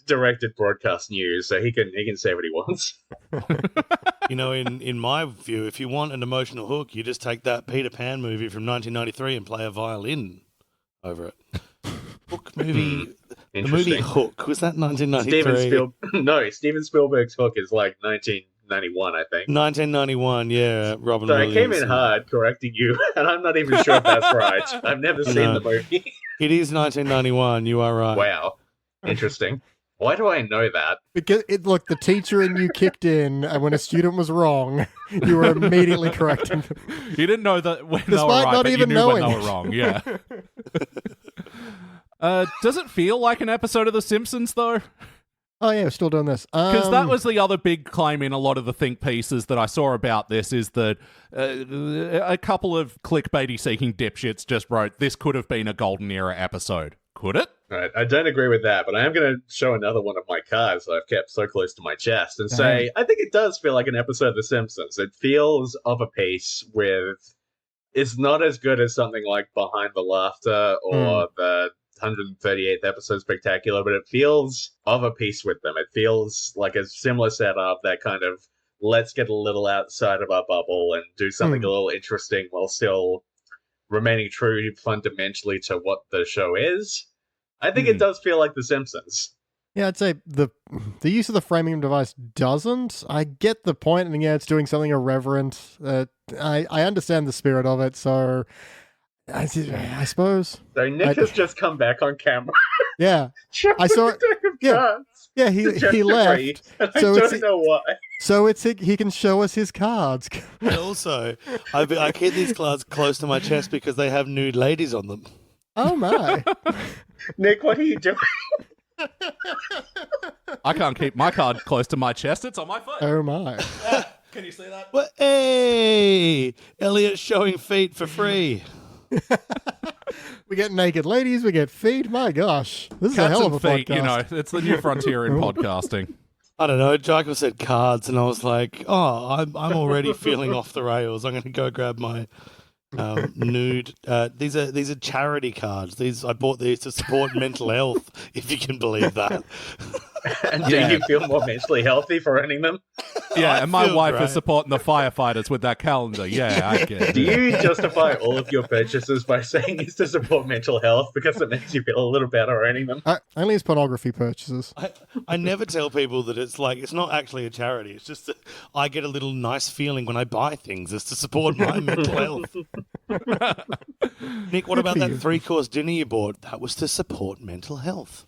directed broadcast news, so he can say what he wants. In my view, if you want an emotional hook, you just take that Peter Pan movie from 1993 and play a violin over it. Hook movie. The movie Hook, was that 1993? Steven Spielberg's Hook is like 1991, I think. 1991, yeah. Robin So Williams. I came in hard correcting you, and I'm not even sure if that's right. I've never seen the movie. It is 1991, you are right. Wow. Interesting. Why do I know that? Because look, the teacher and you kicked in, and when a student was wrong, you were immediately correcting them. You didn't know that when they were Despite right, not but even you knew knowing. when they were wrong. Yeah. Does it feel like an episode of The Simpsons, though? Oh, yeah, we're still doing this. Because that was the other big claim in a lot of the think pieces that I saw about this, is that a couple of clickbaity-seeking dipshits just wrote, this could have been a Golden Era episode. Could it? Right, I don't agree with that, but I am going to show another one of my cards that I've kept so close to my chest and say, I think it does feel like an episode of The Simpsons. It feels of a piece with... It's not as good as something like Behind the Laughter or the 138th episode Spectacular, but it feels of a piece with them. It feels like a similar setup, that kind of let's get a little outside of our bubble and do something a little interesting while still remaining true fundamentally to what the show is. I think it does feel like The Simpsons. Yeah, I'd say the use of the framing device doesn't. I get the point, and yeah, it's doing something irreverent. I understand the spirit of it, so I suppose. So Nick has just come back on camera. Yeah, I saw it. Yeah, he left. So I don't know why. So he can show us his cards. And also, I keep these cards close to my chest because they have nude ladies on them. Oh my! Nick, what are you doing? I can't keep my card close to my chest. It's on my foot. Oh my! Can you see that? Well, hey, Elliot's showing feet for free. We get naked ladies. We get feet. My gosh, this is a hell of a feet, podcast. It's the new frontier in podcasting. I don't know. Jacob said cards, and I was like, "Oh, I'm already feeling off the rails. I'm going to go grab my nude." These are charity cards. I bought these to support mental health, if you can believe that. And do you feel more mentally healthy for earning them? Yeah, and my feel wife great. is supporting the firefighters with that calendar. Yeah, I get it. Do you justify all of your purchases by saying it's to support mental health because it makes you feel a little better owning them? Only his pornography purchases. I never tell people that it's like it's not actually a charity. It's just that I get a little nice feeling when I buy things. It's to support my mental health. Nick, what about that 3-course dinner you bought? That was to support mental health.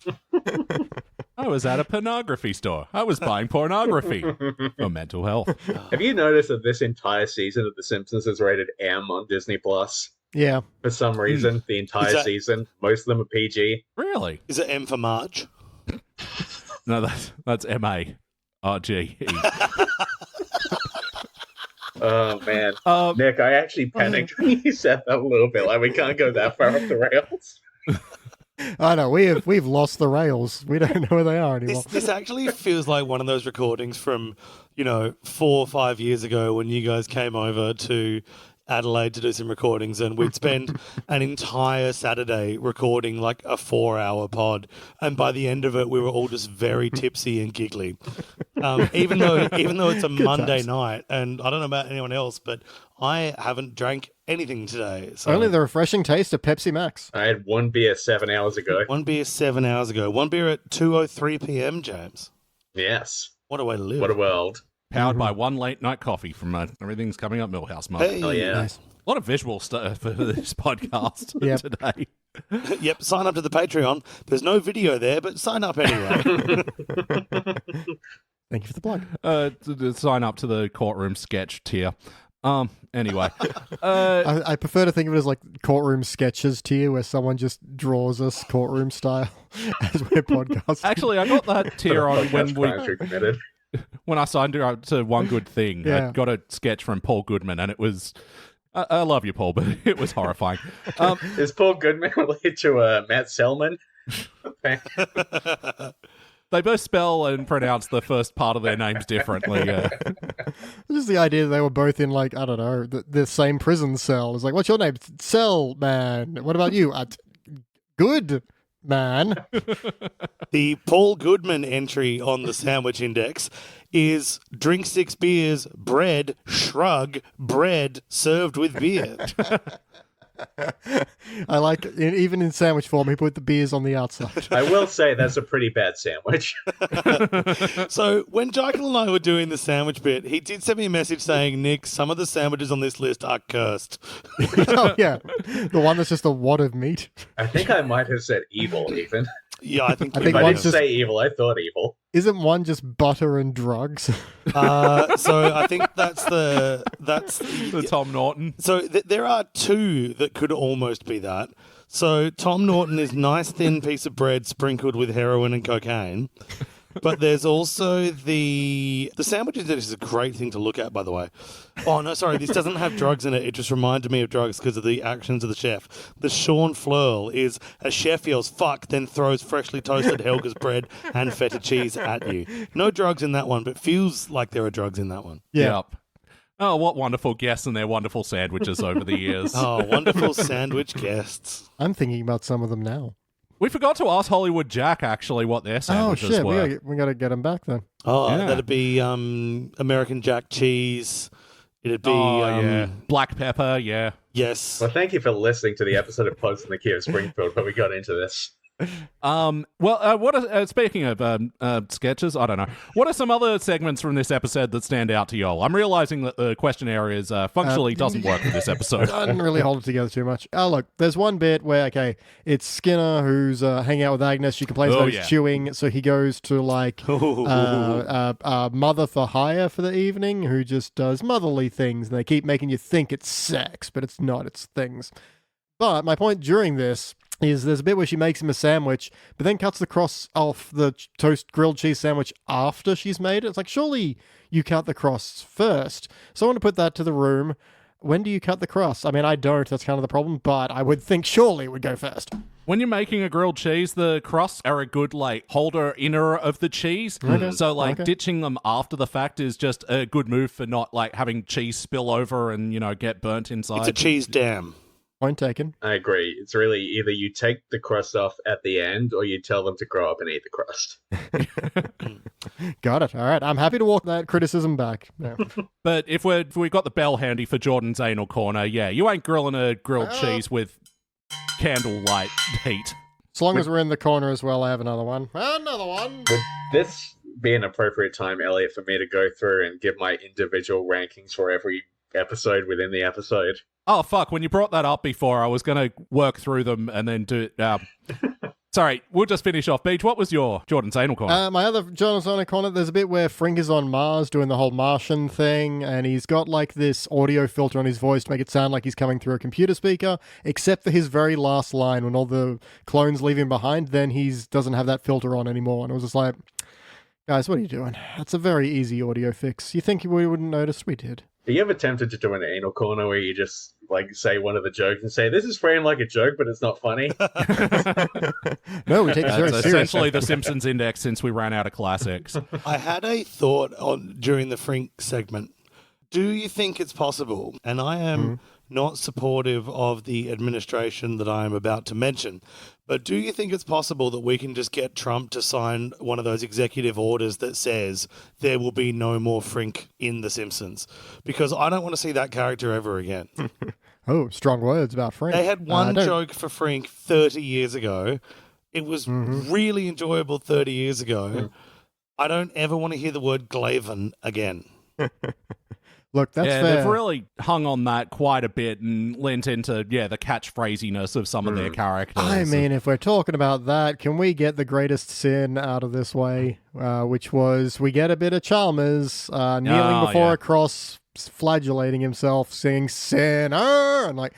I was at a pornography store. I was buying pornography for mental health. Have you noticed that this entire season of The Simpsons is rated M on Disney Plus? Yeah. For some reason, the entire season. Most of them are PG. Really? Is it M for Marge? No, that's M-A-R-G-E. Oh, man. Nick, I actually panicked when you said that a little bit. Like, we can't go that far off the rails. I know, we've lost the rails. We don't know where they are anymore. This actually feels like one of those recordings from, 4 or 5 years ago when you guys came over to Adelaide to do some recordings, and we'd spend an entire Saturday recording like a 4-hour pod, and by the end of it we were all just very tipsy and giggly, even though it's a Monday night, and I don't know about anyone else, but I haven't drank anything today, so Only the refreshing taste of Pepsi Max. I had one beer 7 hours ago. one beer 7 hours ago, one beer at 2:03 p.m. James, Yes. what a way to live. What a world. Powered by one late night coffee from Everything's Coming Up Millhouse Mug. Hey. Oh, yeah. Nice. A lot of visual stuff for this podcast Yep. today. Yep, sign up to the Patreon. There's no video there, but sign up anyway. Thank you for the plug. To sign up to the courtroom sketch tier. Anyway. I prefer to think of it as like courtroom sketches tier, where someone just draws us courtroom style as we're podcasting. Actually, I got that tier on Podcast crimes we committed. when I signed up to One Good Thing. Yeah. I got a sketch from Paul Goodman, and it was... I love you, Paul, but it was horrifying. Is Paul Goodman related to Matt Selman? They both spell and pronounce the first part of their names differently. Just the idea that they were both in, like, I don't know, the same prison cell. It's like, what's your name? Cell Man. What about you? Good Man. The Paul Goodman entry on the sandwich index is drink 6 beers, bread, shrug, bread served with beer. I like, even in sandwich form, he put the beers on the outside. I will say that's a pretty bad sandwich. So when Jekyll and I were doing the sandwich bit, he did send me a message saying, Nick, some of the sandwiches on this list are cursed. Oh, yeah. The one that's just a wad of meat. I think I might have said evil, even. Yeah, I think I we think If I one's didn't just- say evil, I thought evil. Isn't one just butter and drugs? So I think that's The Tom Norton. So there are two that could almost be that. So Tom Norton is nice thin piece of bread sprinkled with heroin and cocaine. But there's also the sandwiches. That is a great thing to look at, by the way. Oh, no, sorry. This doesn't have drugs in it. It just reminded me of drugs because of the actions of the chef. The Sean Flurl is a chef yells fuck, then throws freshly toasted Helga's bread and feta cheese at you. No drugs in that one, but feels like there are drugs in that one. Yeah. Yep. Oh, what wonderful guests and their wonderful sandwiches over the years. Oh, wonderful sandwich guests. I'm thinking about some of them now. We forgot to ask Hollywood Jack, actually, what their Oh, sandwiches shit. were. We gotta get them back then. Oh, Yeah. that'd be American Jack cheese. It'd be yeah. Black pepper, yeah. yes. Well, thank you for listening to the episode of Pods in the Key of Springfield, but we got into this. What are, speaking of sketches, I don't know. What are some other segments from this episode that stand out to y'all? I'm realizing that the questionnaire is functionally doesn't work for this episode. I didn't really hold it together too much. Oh, look, there's one bit where, okay, it's Skinner who's hanging out with Agnes. She complains about his chewing, so he goes to, like, mother for hire for the evening who just does motherly things, and they keep making you think it's sex, but it's not, it's things. But my point during this is there's a bit where she makes him a sandwich, but then cuts the cross off the toast grilled cheese sandwich after she's made it. It's like, surely you cut the cross first. So I want to put that to the room. When do you cut the crust? I mean, I don't. That's kind of the problem, but I would think surely it would go first. When you're making a grilled cheese, the crusts are a good, like, holder inner of the cheese. Okay. So, like, Okay. ditching them after the fact is just a good move for not, like, having cheese spill over and, you know, get burnt inside. It's a cheese dam. Point taken. I agree. It's really either you take the crust off at the end or you tell them to grow up and eat the crust. Got it. All right. I'm happy to walk that criticism back. Yeah. But if we got the bell handy for Jordan's anal corner, yeah, you ain't grilling a grilled cheese with candlelight heat. As long as we're in the corner as well, I have another one. Another one. Would this be an appropriate time, Elliot, for me to go through and give my individual rankings for every episode within the episode? Oh, fuck. When you brought that up before, I was going to work through them and then do it. Sorry, we'll just finish off. Beach, what was your Jordan's anal corner? My other Jordan's anal corner, there's a bit where Frink is on Mars doing the whole Martian thing, and he's got like this audio filter on his voice to make it sound like he's coming through a computer speaker, except for his very last line when all the clones leave him behind, then he doesn't have that filter on anymore. And it was just like, guys, what are you doing? That's a very easy audio fix. You think we wouldn't notice? We did. Are you ever tempted to do an anal corner where you just like say one of the jokes and say, this is framed like a joke, but it's not funny? No, we take it very That's seriously. essentially the Simpsons Index since we ran out of classics. I had a thought during the Frink segment. Do you think it's possible, and I am not supportive of the administration that I am about to mention, but do you think it's possible that we can just get Trump to sign one of those executive orders that says there will be no more Frink in The Simpsons? Because I don't want to see that character ever again. Oh, strong words about Frink. They had one joke for Frink 30 years ago. It was really enjoyable 30 years ago. I don't ever want to hear the word Glaven again. Look, that's yeah, fair. they've really hung on that quite a bit and lent into, the catchphrasiness of some of their characters. I mean, if we're talking about that, can we get the greatest sin out of this way? Which was, we get a bit of Chalmers kneeling before a cross, flagellating himself, singing Sinner, and like,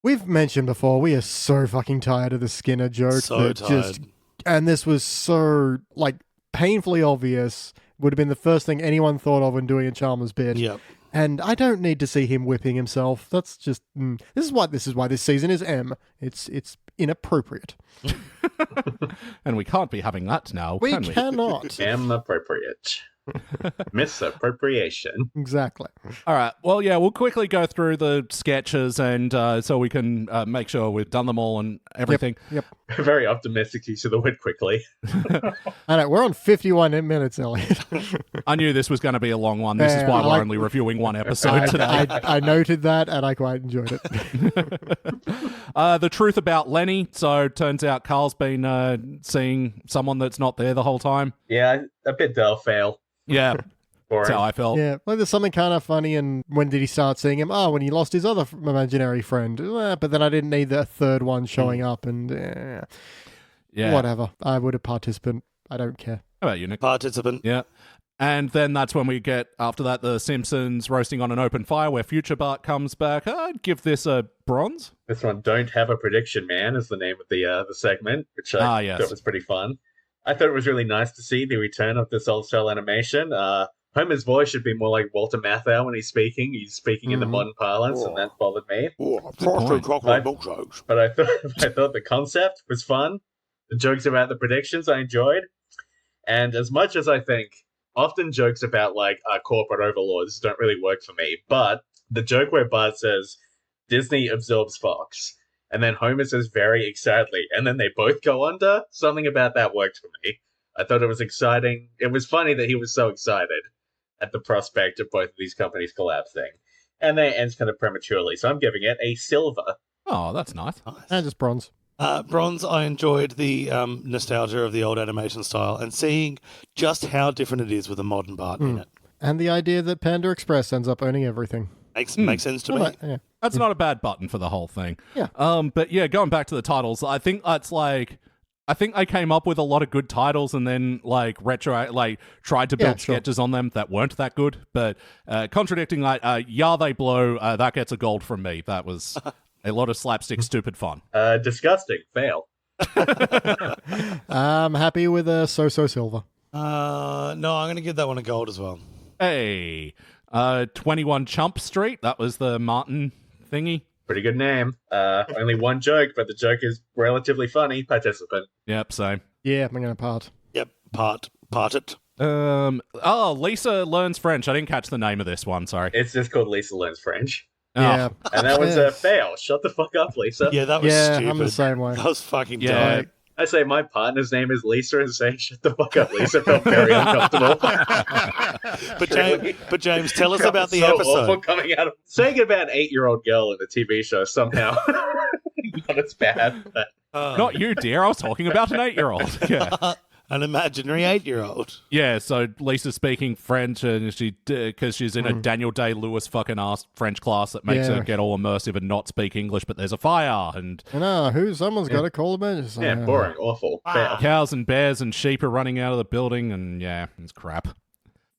we've mentioned before, we are so fucking tired of the Skinner joke. So tired. And this was so, like, painfully obvious. Would have been the first thing anyone thought of when doing a Chalmers bit. Yep. And I don't need to see him whipping himself. That's just this is why this season is M. It's inappropriate. And we can't be having that now, We can we? cannot. Appropriate. Misappropriation. Exactly. All right. Well, yeah, we'll quickly go through the sketches and so we can make sure we've done them all and everything. Yep. Very optimistic use of the word quickly. I know, we're on 51 minutes, Elliot. I knew this was going to be a long one. This is Yeah, why I we're like- only reviewing one episode today. I noted that and I quite enjoyed it. The truth about Lenny. So turns out Carl's been seeing someone that's not there the whole time. Yeah, a bit dull fail. Yeah, For that's how him. I felt. Yeah, well, there's something kind of funny. And when did he start seeing him? Oh, when he lost his other imaginary friend. But then I didn't need the third one showing up. And Yeah. whatever. I would have participant. I don't care. How about you, Nick? Participant. Yeah. And then that's when we get, after that, the Simpsons roasting on an open fire where Future Bart comes back. I'd give this a bronze. This one, Don't Have a Prediction Man, is the name of the segment, which I yes. thought was pretty fun. I thought it was really nice to see the return of this old-style animation. Homer's voice should be more like Walter Matthau when he's speaking. He's speaking in the modern parlance, and that bothered me. Frosted chocolate milkshakes. But I thought the concept was fun. The jokes about the predictions I enjoyed. And as much as I think often jokes about like corporate overlords don't really work for me, but the joke where Bart says Disney absorbs Fox, and then Homer says very excitedly, and then they both go under, something about that worked for me. I thought it was exciting. It was funny that he was so excited at the prospect of both of these companies collapsing. And then it ends kind of prematurely, so I'm giving it a silver. Oh, that's nice. And just bronze. Bronze, I enjoyed the nostalgia of the old animation style and seeing just how different it is with a modern Bart in it. And the idea that Panda Express ends up owning everything. Makes sense to me. Well, yeah. That's not a bad button for the whole thing. Yeah. But yeah, going back to the titles, I think that's like, I think they came up with a lot of good titles and then like tried to build sure. sketches on them that weren't that good. But contradicting that, Yeah They Blow, that gets a gold from me. That was a lot of slapstick stupid fun. Disgusting. Fail. I'm happy with a So Silver. No, I'm going to give that one a gold as well. Hey, 21 Chump Street, that was the Martin thingy. Pretty good name. Only one joke, but the joke is relatively funny. Participant. Yep, same. Yeah, I'm going to part. Yep, part it. Lisa Learns French. I didn't catch the name of this one, sorry. It's just called Lisa Learns French. Yeah. And that was a fail. Shut the fuck up, Lisa. Yeah, that was stupid. I'm the same way. That was fucking Yeah. dumb. I say my partner's name is Lisa, and saying "shut the fuck up, Lisa" felt very uncomfortable. But James, tell us about the so episode. awful coming out of saying about an 8-year-old girl in the TV show somehow. Not as bad. But Not you, dear. I was talking about an 8-year-old. Yeah. An imaginary 8-year-old. Yeah, so Lisa's speaking French, and because she's in a Daniel Day-Lewis fucking ass French class that makes her get all immersive and not speak English, but there's a fire, and Someone's got to call them in. yeah, boring, awful. Fail. cows and bears and sheep are running out of the building, and yeah, it's crap.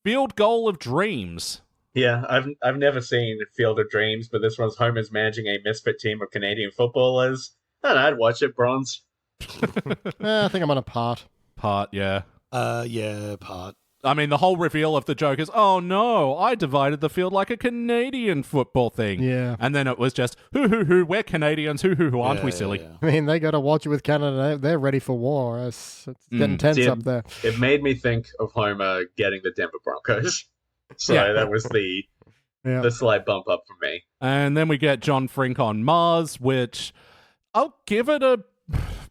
Field goal of dreams. Yeah, I've never seen Field of Dreams, but this one's Homer's managing a misfit team of Canadian footballers. And I'd watch it, Bronze. I think I'm on a part. Part, yeah. Yeah, part. I mean, the whole reveal of the joke is, oh no, I divided the field like a Canadian football thing. Yeah. And then it was just, hoo, we're Canadians, hoo, aren't we silly? Yeah. I mean, they got to watch it with Canada. They're ready for war. It's getting tense up there. It made me think of Homer getting the Denver Broncos. So Yeah. that was the slight bump up for me. And then we get John Frink on Mars, which I'll give it a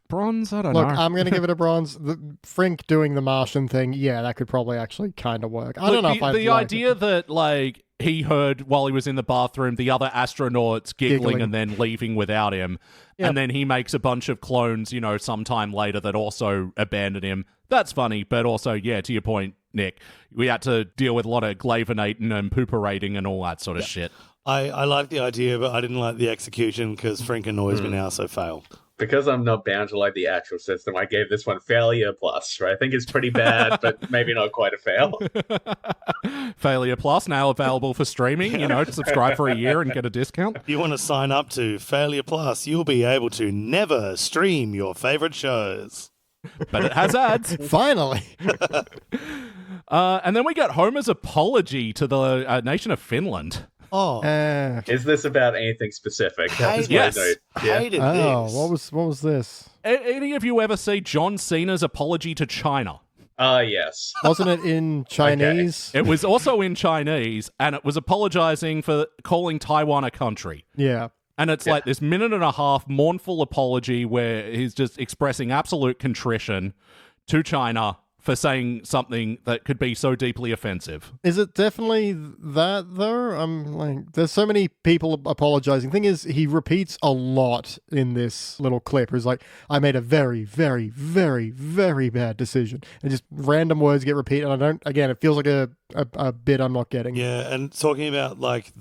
bronze. I don't Look, know. I'm going to give it a bronze. The Frink doing the Martian thing, yeah, that could probably actually kind of work. I don't know if I the idea that like he heard while he was in the bathroom the other astronauts giggling and then leaving without him, Yep. and then he makes a bunch of clones, sometime later that also abandon him. That's funny, but also, yeah, to your point, Nick, we had to deal with a lot of glavinating and pooperating and all that sort of shit. I like the idea, but I didn't like the execution because Frink annoys me now, so fail. Because I'm not bound to like the actual system, I gave this one failure plus. Right? I think it's pretty bad, but maybe not quite a fail. Failure Plus, now available for streaming. Subscribe for a year and get a discount. If you want to sign up to Failure Plus, you'll be able to never stream your favorite shows. But it has ads. finally. And then we get Homer's apology to the nation of Finland. Oh, Is this about anything specific? That was my Yes. note. Yeah. hated Oh, this. what was this? Any of you ever see John Cena's apology to China? Yes. Wasn't it in Chinese? It was also in Chinese, and it was apologizing for calling Taiwan a country. Yeah. And it's like this 1.5-minute mournful apology where he's just expressing absolute contrition to China for saying something that could be so deeply offensive. Is it definitely that though? I'm like, there's so many people apologizing. Thing is, he repeats a lot in this little clip. He's like, I made a very, very, very, very bad decision. And just random words get repeated. And it feels like a bit I'm not getting. Yeah, and talking about like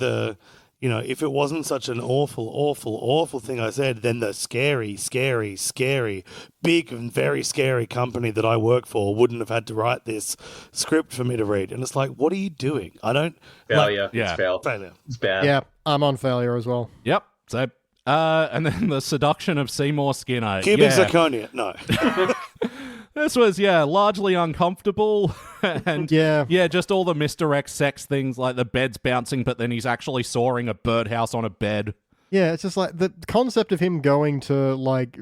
if it wasn't such an awful, awful, awful thing I said, then the scary, scary, scary, big and very scary company that I work for wouldn't have had to write this script for me to read. And it's like, what are you doing? I don't... Failure. yeah. It's fail. Failure. It's bad. Yeah, I'm on failure as well. Yep. So, and then the seduction of Seymour Skinner. Cubic Yeah. zirconia. No. This was, largely uncomfortable. And Yeah. just all the Mr. X sex things, like the bed's bouncing, but then he's actually sawing a birdhouse on a bed. Yeah, it's just like the concept of him going to like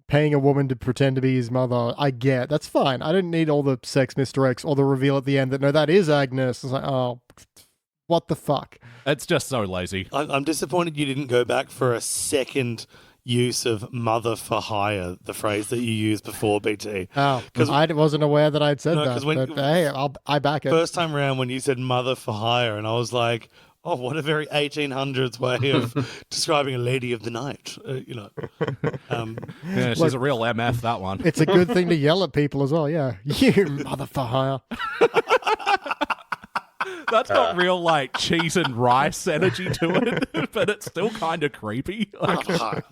paying a woman to pretend to be his mother. I get that's fine. I didn't need all the sex Mr. X or the reveal at the end that no, that is Agnes. It's like, oh, what the fuck? It's just so lazy. I'm disappointed you didn't go back for a second use of mother for hire, the phrase that you used before, BT. Oh, because I wasn't aware that I'd said No, that. 'cause when- But, hey, I back it. First time around when you said mother for hire, and I was like, oh, what a very 1800s way of describing a lady of the night, Yeah, she's a real MF, that one. It's a good thing to yell at people as well. Yeah, you mother for hire. That's got real, like, cheese and rice energy to it, but it's still kind of creepy. Like, I'm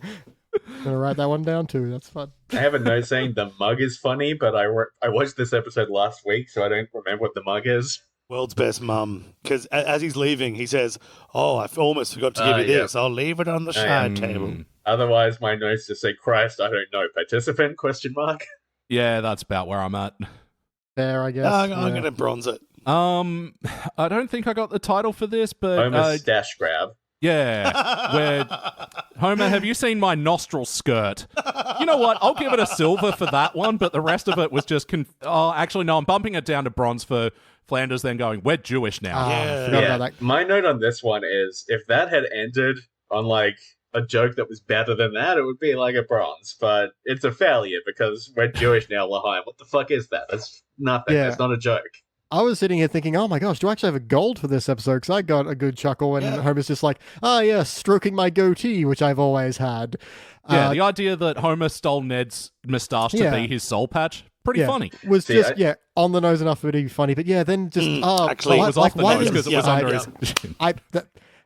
gonna write that one down too. That's fun. I have a note saying the mug is funny, but I watched this episode last week, so I don't remember what the mug is. World's best mum. Because as he's leaving, he says, oh, I almost forgot to give you this. I'll leave it on the side table. Otherwise, my notes just say, Christ, I don't know, participant, ? yeah, that's about where I'm at. There, I guess. I'm going to bronze it. I don't think I got the title for this, but Homer's stash grab. Yeah, where Homer, have you seen my nostril skirt? You know what? I'll give it a silver for that one, but the rest of it was just actually no, I'm bumping it down to bronze for Flanders then going, we're Jewish now. Forgot about that. My note on this one is if that had ended on like a joke that was better than that, it would be like a bronze, but it's a failure because we're Jewish now, L'Chaim. What the fuck is that? That's nothing. Yeah. That's not a joke. I was sitting here thinking, oh my gosh, do I actually have a gold for this episode? Because I got a good chuckle, and Homer's just like, yes, stroking my goatee, which I've always had. Yeah, the idea that Homer stole Ned's moustache to be his soul patch, pretty funny. Was just on the nose enough for it to be funny, but then just actually, it was off the nose because it was under his.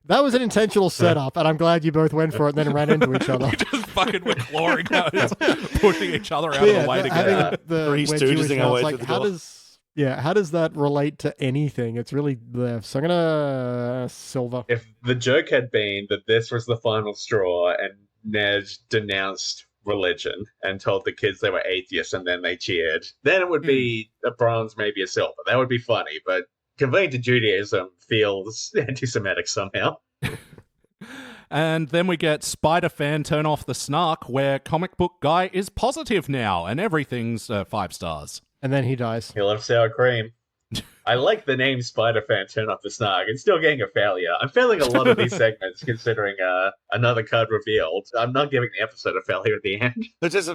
That was an intentional setup, and I'm glad you both went for it and then ran into each other. We just fucking were clawing out, pushing each other out of the way together. How does that relate to anything? It's really there. So I'm gonna silver. If the joke had been that this was the final straw and Ned denounced religion and told the kids they were atheists and then they cheered, then it would be a bronze, maybe a silver. That would be funny, but conveying to Judaism feels anti-Semitic somehow. And then we get Spider-Fan Turn Off the Snark, where comic book guy is positive now, and everything's 5 stars. And then he dies. He loves sour cream. I like the name Spider-Fan Turn Off the Snark. It's still getting a failure. I'm failing a lot of these segments, considering another card revealed. I'm not giving the episode a failure at the end.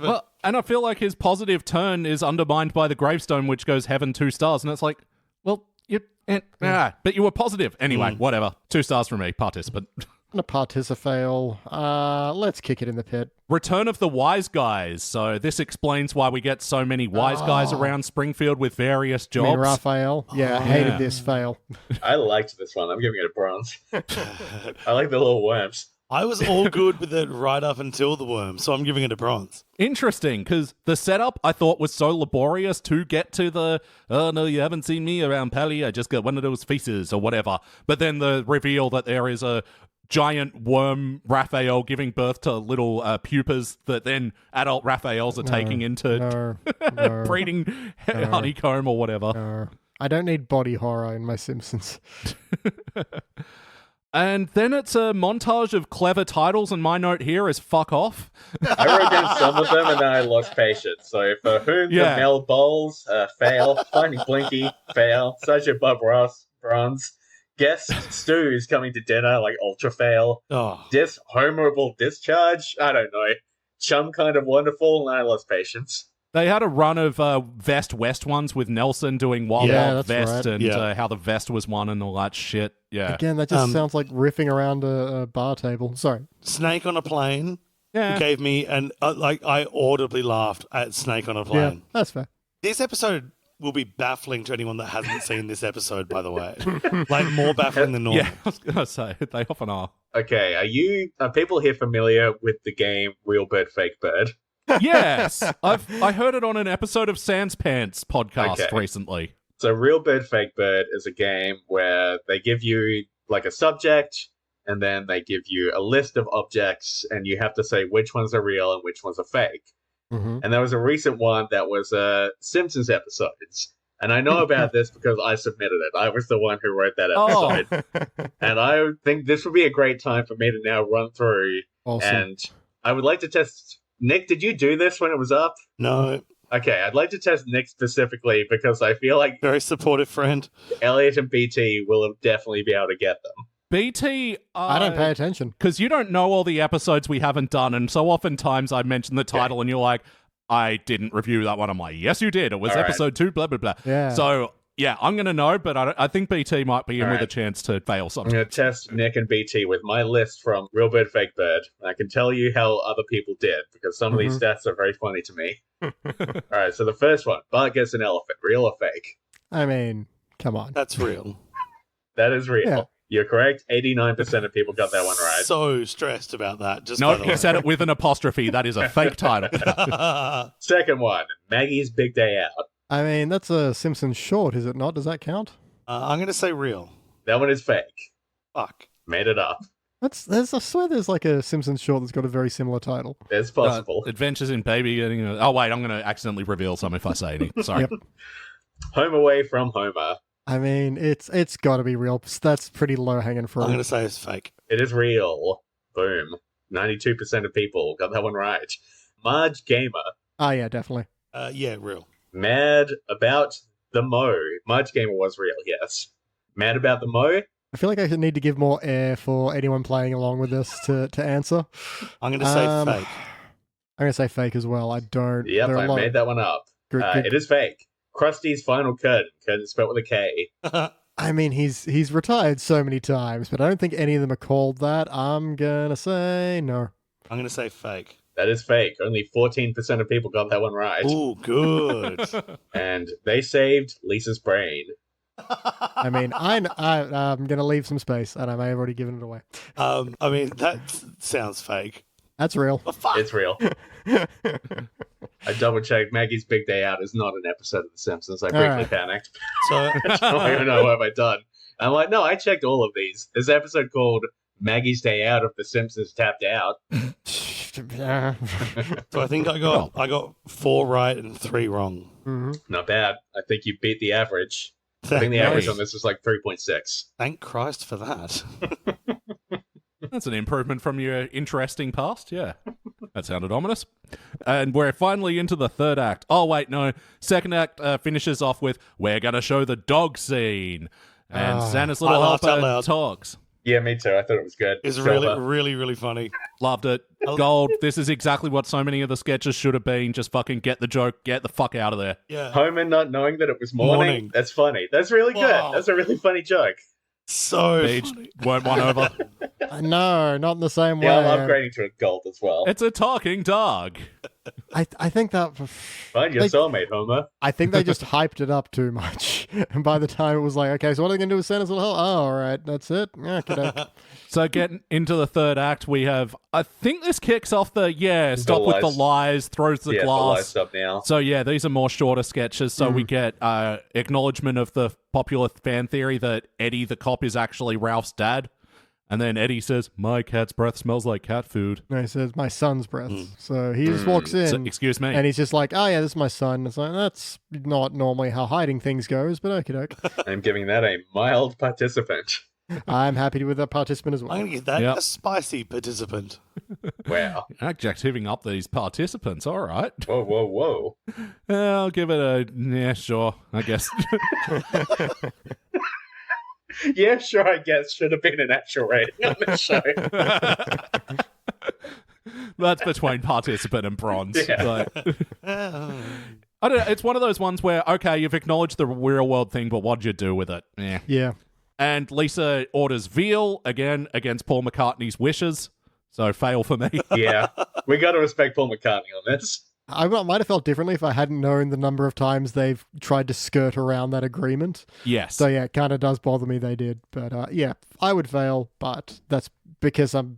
Well, and I feel like his positive turn is undermined by the gravestone, which goes heaven 2 stars, and it's like, well, but you were positive. Anyway, whatever. 2 stars from me, participant. A participale. Let's kick it in the pit. Return of the Wise Guys. So this explains why we get so many wise guys around Springfield with various jobs. You mean Raphael? Yeah, I hated this fail. I liked this one. I'm giving it a bronze. I like the little worms. I was all good with it right up until the worm, so I'm giving it a bronze. Interesting, because the setup I thought was so laborious to get to the, oh no, you haven't seen me around Pally, I just got one of those faces or whatever. But then the reveal that there is a giant worm Raphael giving birth to little pupas that then adult Raphaels are taking into breeding honeycomb or whatever. I don't need body horror in my Simpsons. And then it's a montage of clever titles, and my note here is fuck off. I wrote down some of them and then I lost patience. So for whom the Mel Bowles, fail. Finding Blinky, fail. Sergeant Bob Ross, bronze. Guest Stu is coming to dinner, like ultra fail. Homerable discharge, I don't know. Chum kind of wonderful, and I lost patience. They had a run of Vest West ones with Nelson doing Wild Wild Vest and how the vest was won and all that shit. Yeah. Again, that just sounds like riffing around a bar table. Sorry. Snake on a Plane gave me, and I audibly laughed at Snake on a Plane. Yeah, that's fair. This episode will be baffling to anyone that hasn't seen this episode, by the way. Like, more baffling than normal. Yeah, I was going to say, they often are. Okay, are people here familiar with the game Real Bird, Fake Bird? Yes, I heard it on an episode of Sans Pants podcast recently. So Real Bird, Fake Bird is a game where they give you like a subject and then they give you a list of objects and you have to say which ones are real and which ones are fake. Mm-hmm. And there was a recent one that was Simpsons episodes. And I know about this because I submitted it. I was the one who wrote that episode. And I think this would be a great time for me to now run through. Awesome. And I would like to test... Nick, did you do this when it was up? No. Okay, I'd like to test Nick specifically because I feel like... Very supportive friend. Elliot and BT will definitely be able to get them. BT... I don't pay attention. Because you don't know all the episodes we haven't done, and so oftentimes I mention the title and you're like, I didn't review that one. I'm like, yes, you did. It was episode 2, blah, blah, blah. Yeah. So... yeah, I'm going to know, but I think BT might be in with a chance to fail something. I'm going to test Nick and BT with my list from Real Bird, Fake Bird. And I can tell you how other people did, because some of these stats are very funny to me. All right, so the first one, Bart gets an elephant. Real or fake? I mean, come on. That's real. That is real. Yeah. You're correct. 89% of people got that one right. So stressed about that. No, you said it with an apostrophe. That is a fake title. Second one, Maggie's Big Day Out. I mean, that's a Simpsons short, is it not? Does that count? I'm going to say real. That one is fake. Fuck. Made it up. I swear there's like a Simpsons short that's got a very similar title. It's possible. Adventures in Baby Getting... Oh, wait, I'm going to accidentally reveal some if I say anything. Sorry. Home Away from Homer. I mean, it's got to be real. That's pretty low hanging fruit. I'm going to say it's fake. It is real. Boom. 92% of people got that one right. Marge Gamer. Oh yeah, definitely. Yeah, real. Mad about the Mo. Marge Gamer was real, yes. Mad about the Mo. I feel like I need to give more air for anyone playing along with this to answer. I'm going to say fake. I'm going to say fake as well. I don't. Yep, there are a I lot made of- that one up. Good. It is fake. Krusty's final curtain. Curtain spelled with a K. I mean, he's retired so many times, but I don't think any of them are called that. I'm gonna say no. I'm going to say fake. That is fake. Only 14% of people got that one right. Oh, good. And they saved Lisa's brain. I mean, I'm gonna leave some space, and I may have already given it away. I mean, that sounds fake. That's real. Oh, fuck. It's real. I double checked. Maggie's Big Day Out is not an episode of The Simpsons. I briefly right. panicked. So, I don't know what have I done. I'm like, no, I checked all of these. There's an episode called Maggie's Day Out of The Simpsons Tapped Out. so I think I got 4 right and 3 wrong. Mhm. Not bad. I think you beat the average. I Thank, think the average on this is like 3.6. thank Christ for that. That's an improvement from your interesting past, yeah. That sounded ominous. And we're finally into the third act. Oh, wait, no. Second act finishes off with, we're going to show the dog scene. And Santa's little I laughed out helper loud. talks. Yeah, me too. I thought it was good. It's Silver. really, really, really funny. Loved it. Gold. This is exactly what so many of the sketches should have been. Just fucking get the joke, get the fuck out of there. Yeah. Homer not knowing that it was morning. That's funny. That's really good. Wow. That's a really funny joke. So Beach, funny. weren't one over. No, not in the same way. Yeah, I'm upgrading to a gold as well. It's a talking dog. I think that. Find your Like- soulmate, Homer. I think they just hyped it up too much, and by the time it was like, okay, so what are they gonna do with Santa's little help? Oh, all right, that's it. Yeah, So getting into the third act, we have, I think this kicks off the, stop with the lies. lies, throws the Yeah, the live glass. stuff now. So yeah, these are more shorter sketches. So we get acknowledgement of the popular fan theory that Eddie the cop is actually Ralph's dad. And then Eddie says, my cat's breath smells like cat food. No, he says my son's breath. So he just walks in, So, excuse me. and he's just like, oh yeah, this is my son. It's like that's not normally how hiding things goes, but okay, doke. I'm giving that a mild participant. I'm happy with the participant as I'm well. going to give that Yep. a spicy participant. Wow. Adjectiving up these participants, all right. Whoa, whoa, whoa. I'll give it a, yeah, sure, I guess. Yeah, sure, I guess. Should have been an actual rating on the show. That's between participant and bronze. Yeah. Like, Oh. I don't know, it's one of those ones where, okay, you've acknowledged the real world thing, but what'd you do with it? Yeah. Yeah. And Lisa orders veal, again, against Paul McCartney's wishes. So fail for me. Yeah. We got to respect Paul McCartney on this. I might have felt differently if I hadn't known the number of times they've tried to skirt around that agreement. Yes. So yeah, it kind of does bother me they did. But yeah, I would fail, but that's because I'm,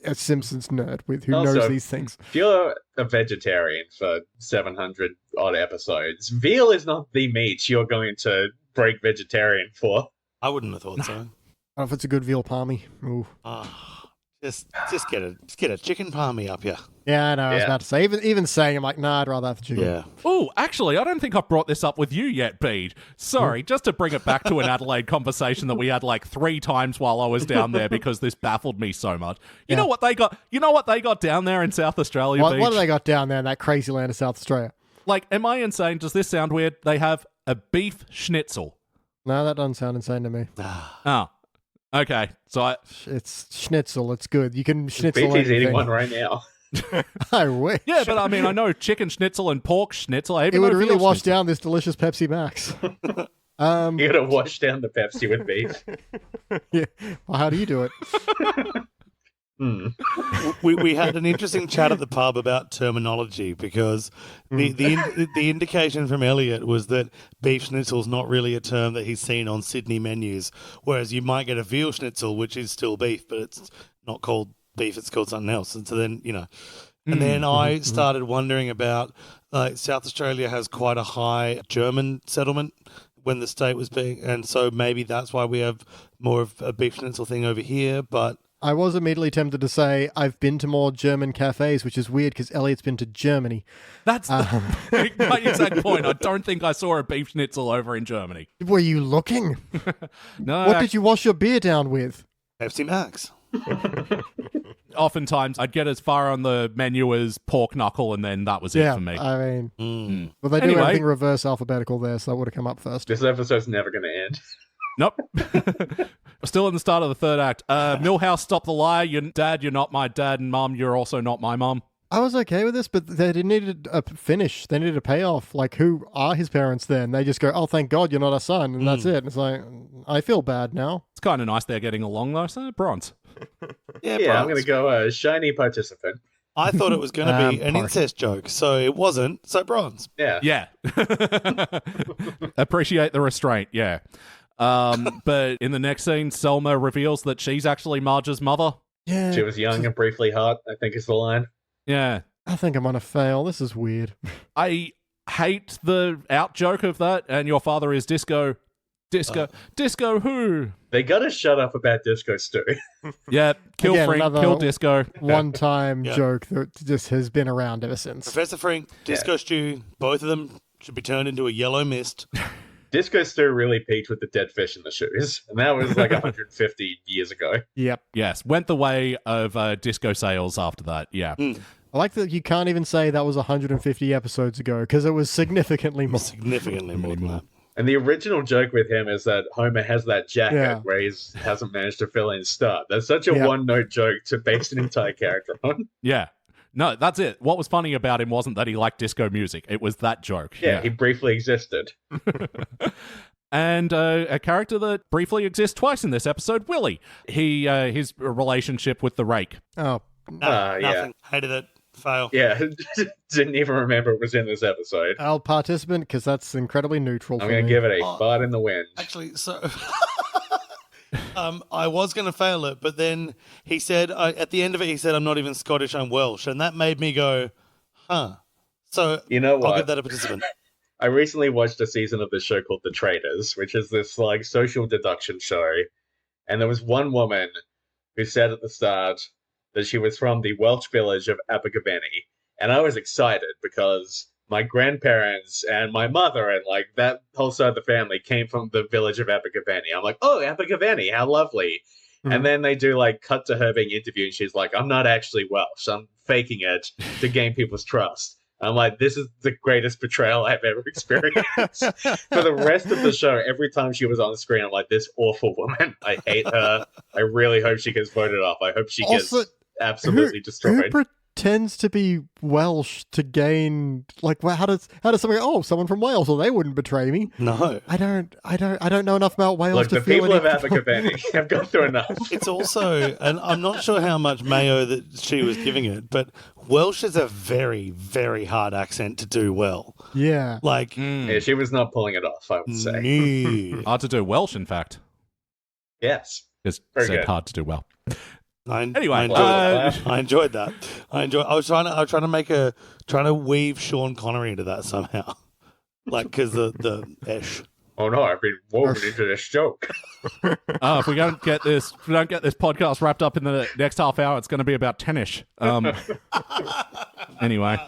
a Simpsons nerd who Also, knows these things. If you're a vegetarian for 700 odd episodes, veal is not the meat you're going to break vegetarian for. I wouldn't have thought so. Oh, if it's a good veal palmy. Ooh. Just get a chicken palmy up here. Yeah, I know. I was Yeah. about to say. Even saying, I'm like, nah, I'd rather have the chicken. Yeah. Oh, actually, I don't think I've brought this up with you yet, Bede. Sorry, just to bring it back to an Adelaide conversation that we had like 3 times while I was down there because this baffled me so much. You know what they got? You know what they got down there in South Australia, What Beach? do they got down there in that crazy land of South Australia? Like, am I insane? Does this sound weird? They have a beef schnitzel. No, that doesn't sound insane to me. Oh, okay. So It's schnitzel. It's good. You can schnitzel BT's eating anything. one right now. I wish. yeah, but I mean, I know chicken schnitzel and pork schnitzel. I It even would know really veal wash schnitzel. down this delicious Pepsi Max. You gotta wash down the Pepsi with beef. Yeah. Well, how do you do it? We had an interesting chat at the pub about terminology because the indication from Elliot was that beef schnitzel is not really a term that he's seen on Sydney menus, whereas you might get a veal schnitzel, which is still beef, but it's not called beef; it's called something else. And so then and then I started wondering about South Australia has quite a high German settlement when the state was being, and so maybe that's why we have more of a beef schnitzel thing over here, but. I was immediately tempted to say I've been to more German cafes, which is weird because Elliot's been to Germany. That's my exact point. I don't think I saw a beef schnitzel over in Germany. Were you looking? No. What did you wash your beer down with? FC Max. Oftentimes, I'd get as far on the menu as pork knuckle, and then that was it for me. I mean, Mm. well, they do Anyway. everything reverse alphabetical there, so that would have come up first. This episode's never going to end. Nope. Still in the start of the third act. Milhouse, stop the lie. Dad, you're not my dad, and Mom, you're also not my mom. I was okay with this, but they needed a finish. They needed a payoff. Like, who are his parents then? They just go, oh, thank God you're not a son, and that's it. And it's like, I feel bad now. It's kind of nice they're getting along, though, so bronze. Yeah, I'm bronze. going to go shiny participant. I thought it was going to be an Park. incest joke, so it wasn't. So bronze. Yeah. Yeah. Appreciate the restraint, yeah. But in the next scene, Selma reveals that she's actually Marge's mother. Yeah. She was young and briefly hot, I think is the line. Yeah. I think I'm going to fail. This is weird. I hate the out joke of that, and your father is Disco. Disco who? They got to shut up about Disco Stew. Yeah, kill Again, Frink, another- kill Disco. One-time Yeah. joke that just has been around ever since. Professor Frink, Disco Stew, both of them should be turned into a yellow mist. Disco Stew really peaked with the dead fish in the shoes, and that was like 150 years ago. Yep. Yes, went the way of disco sales after that, yeah. I like that you can't even say that was 150 episodes ago, because it was significantly more. Significantly more than that. And the original joke with him is that Homer has that jacket Yeah. where he hasn't managed to fill in stud. That's such a Yeah. one-note joke to base an entire character on. Yeah. No, that's it. What was funny about him wasn't that he liked disco music. It was that joke. Yeah, he briefly existed. And a character that briefly exists twice in this episode, Willie. His relationship with the rake. Oh, Yeah. Nothing. Hated it. Fail. Yeah, didn't even remember it was in this episode. I'll participant because that's incredibly neutral I'm for going me. to give it a Oh. fart in the wind. Actually, so I was going to fail it, but then he said at the end of it, he said, "I'm not even Scottish, I'm Welsh," and that made me go, "Huh." So You know I'll what? give that a participant. I recently watched a season of this show called The Traders, which is this like social deduction show. And there was one woman who said at the start that she was from the Welsh village of Abergavenny. And I was excited because my grandparents and my mother and like that whole side of the family came from the village of Abergavenny. I'm like, oh, Abergavenny, how lovely. Mhm. And then they do like cut to her being interviewed and she's like, I'm not actually Welsh. I'm faking it to gain people's trust. I'm like, this is the greatest betrayal I've ever experienced. For the rest of the show, every time she was on screen, I'm like, this awful woman. I hate her. I really hope she gets voted off. I hope she gets Also, absolutely Who destroyed. pretends to be Welsh to gain like? How does someone go, oh, someone from Wales? Well, they wouldn't betray me. No. I don't know enough about Wales Look, to the feel people of any- Abergavenny have gone through enough. It's also, and I'm not sure how much mayo that she was giving it, but Welsh is a very, very hard accent to do well. Yeah. Like, Yeah, she was not pulling it off, I would say. no. Hard to do Welsh, in fact. Yes. Because Very said good. hard to do well. Anyway, Anyway, I enjoyed that. I was trying to weave Sean Connery into that somehow, like because the ish. Oh no, I've been woven into this joke. If we don't get this podcast wrapped up in the next half hour, it's going to be about 10ish. Anyway,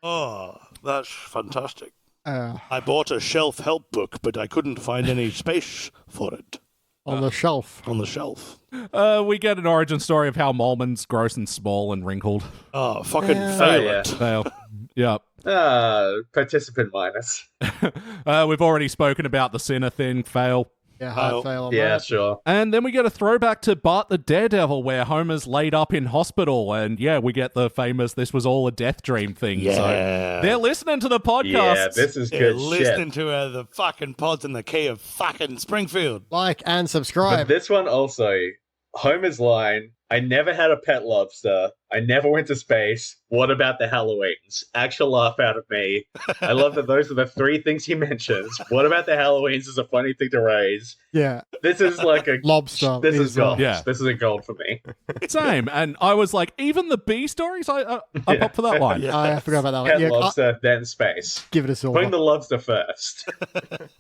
Oh, that's fantastic. Uh, I bought a shelf help book, but I couldn't find any space for it on the shelf. on the shelf. we get an origin story of how Molman's gross and small and wrinkled. Oh, fucking Yeah. fail Oh, yeah. it. Fail. Yeah. Participant minus. We've already spoken about the sinner thing. Fail. Yeah, hard Oh. fail on Yeah, that. sure. And then we get a throwback to Bart the Daredevil where Homer's laid up in hospital. And yeah, we get the famous "this was all a death dream" thing. So Yeah. they're listening to the podcast. Yeah, this is They're good listening shit. to the fucking pods in the key of fucking Springfield. Like and But subscribe. this one also, Homer's line, I never had a pet lobster. I never went to space. What about the Halloweens? Actual laugh out of me. I love that those are the three things he mentions. What about the Halloweens is a funny thing to raise. Yeah. This is like a Lobster. This is gold. Yeah. This is a gold for me. Same. And I was like, even the B stories, I popped for that line. Yeah. I forgot about that one. Cat Yeah, lobster, then space. give it a silver. Putting the lobster first.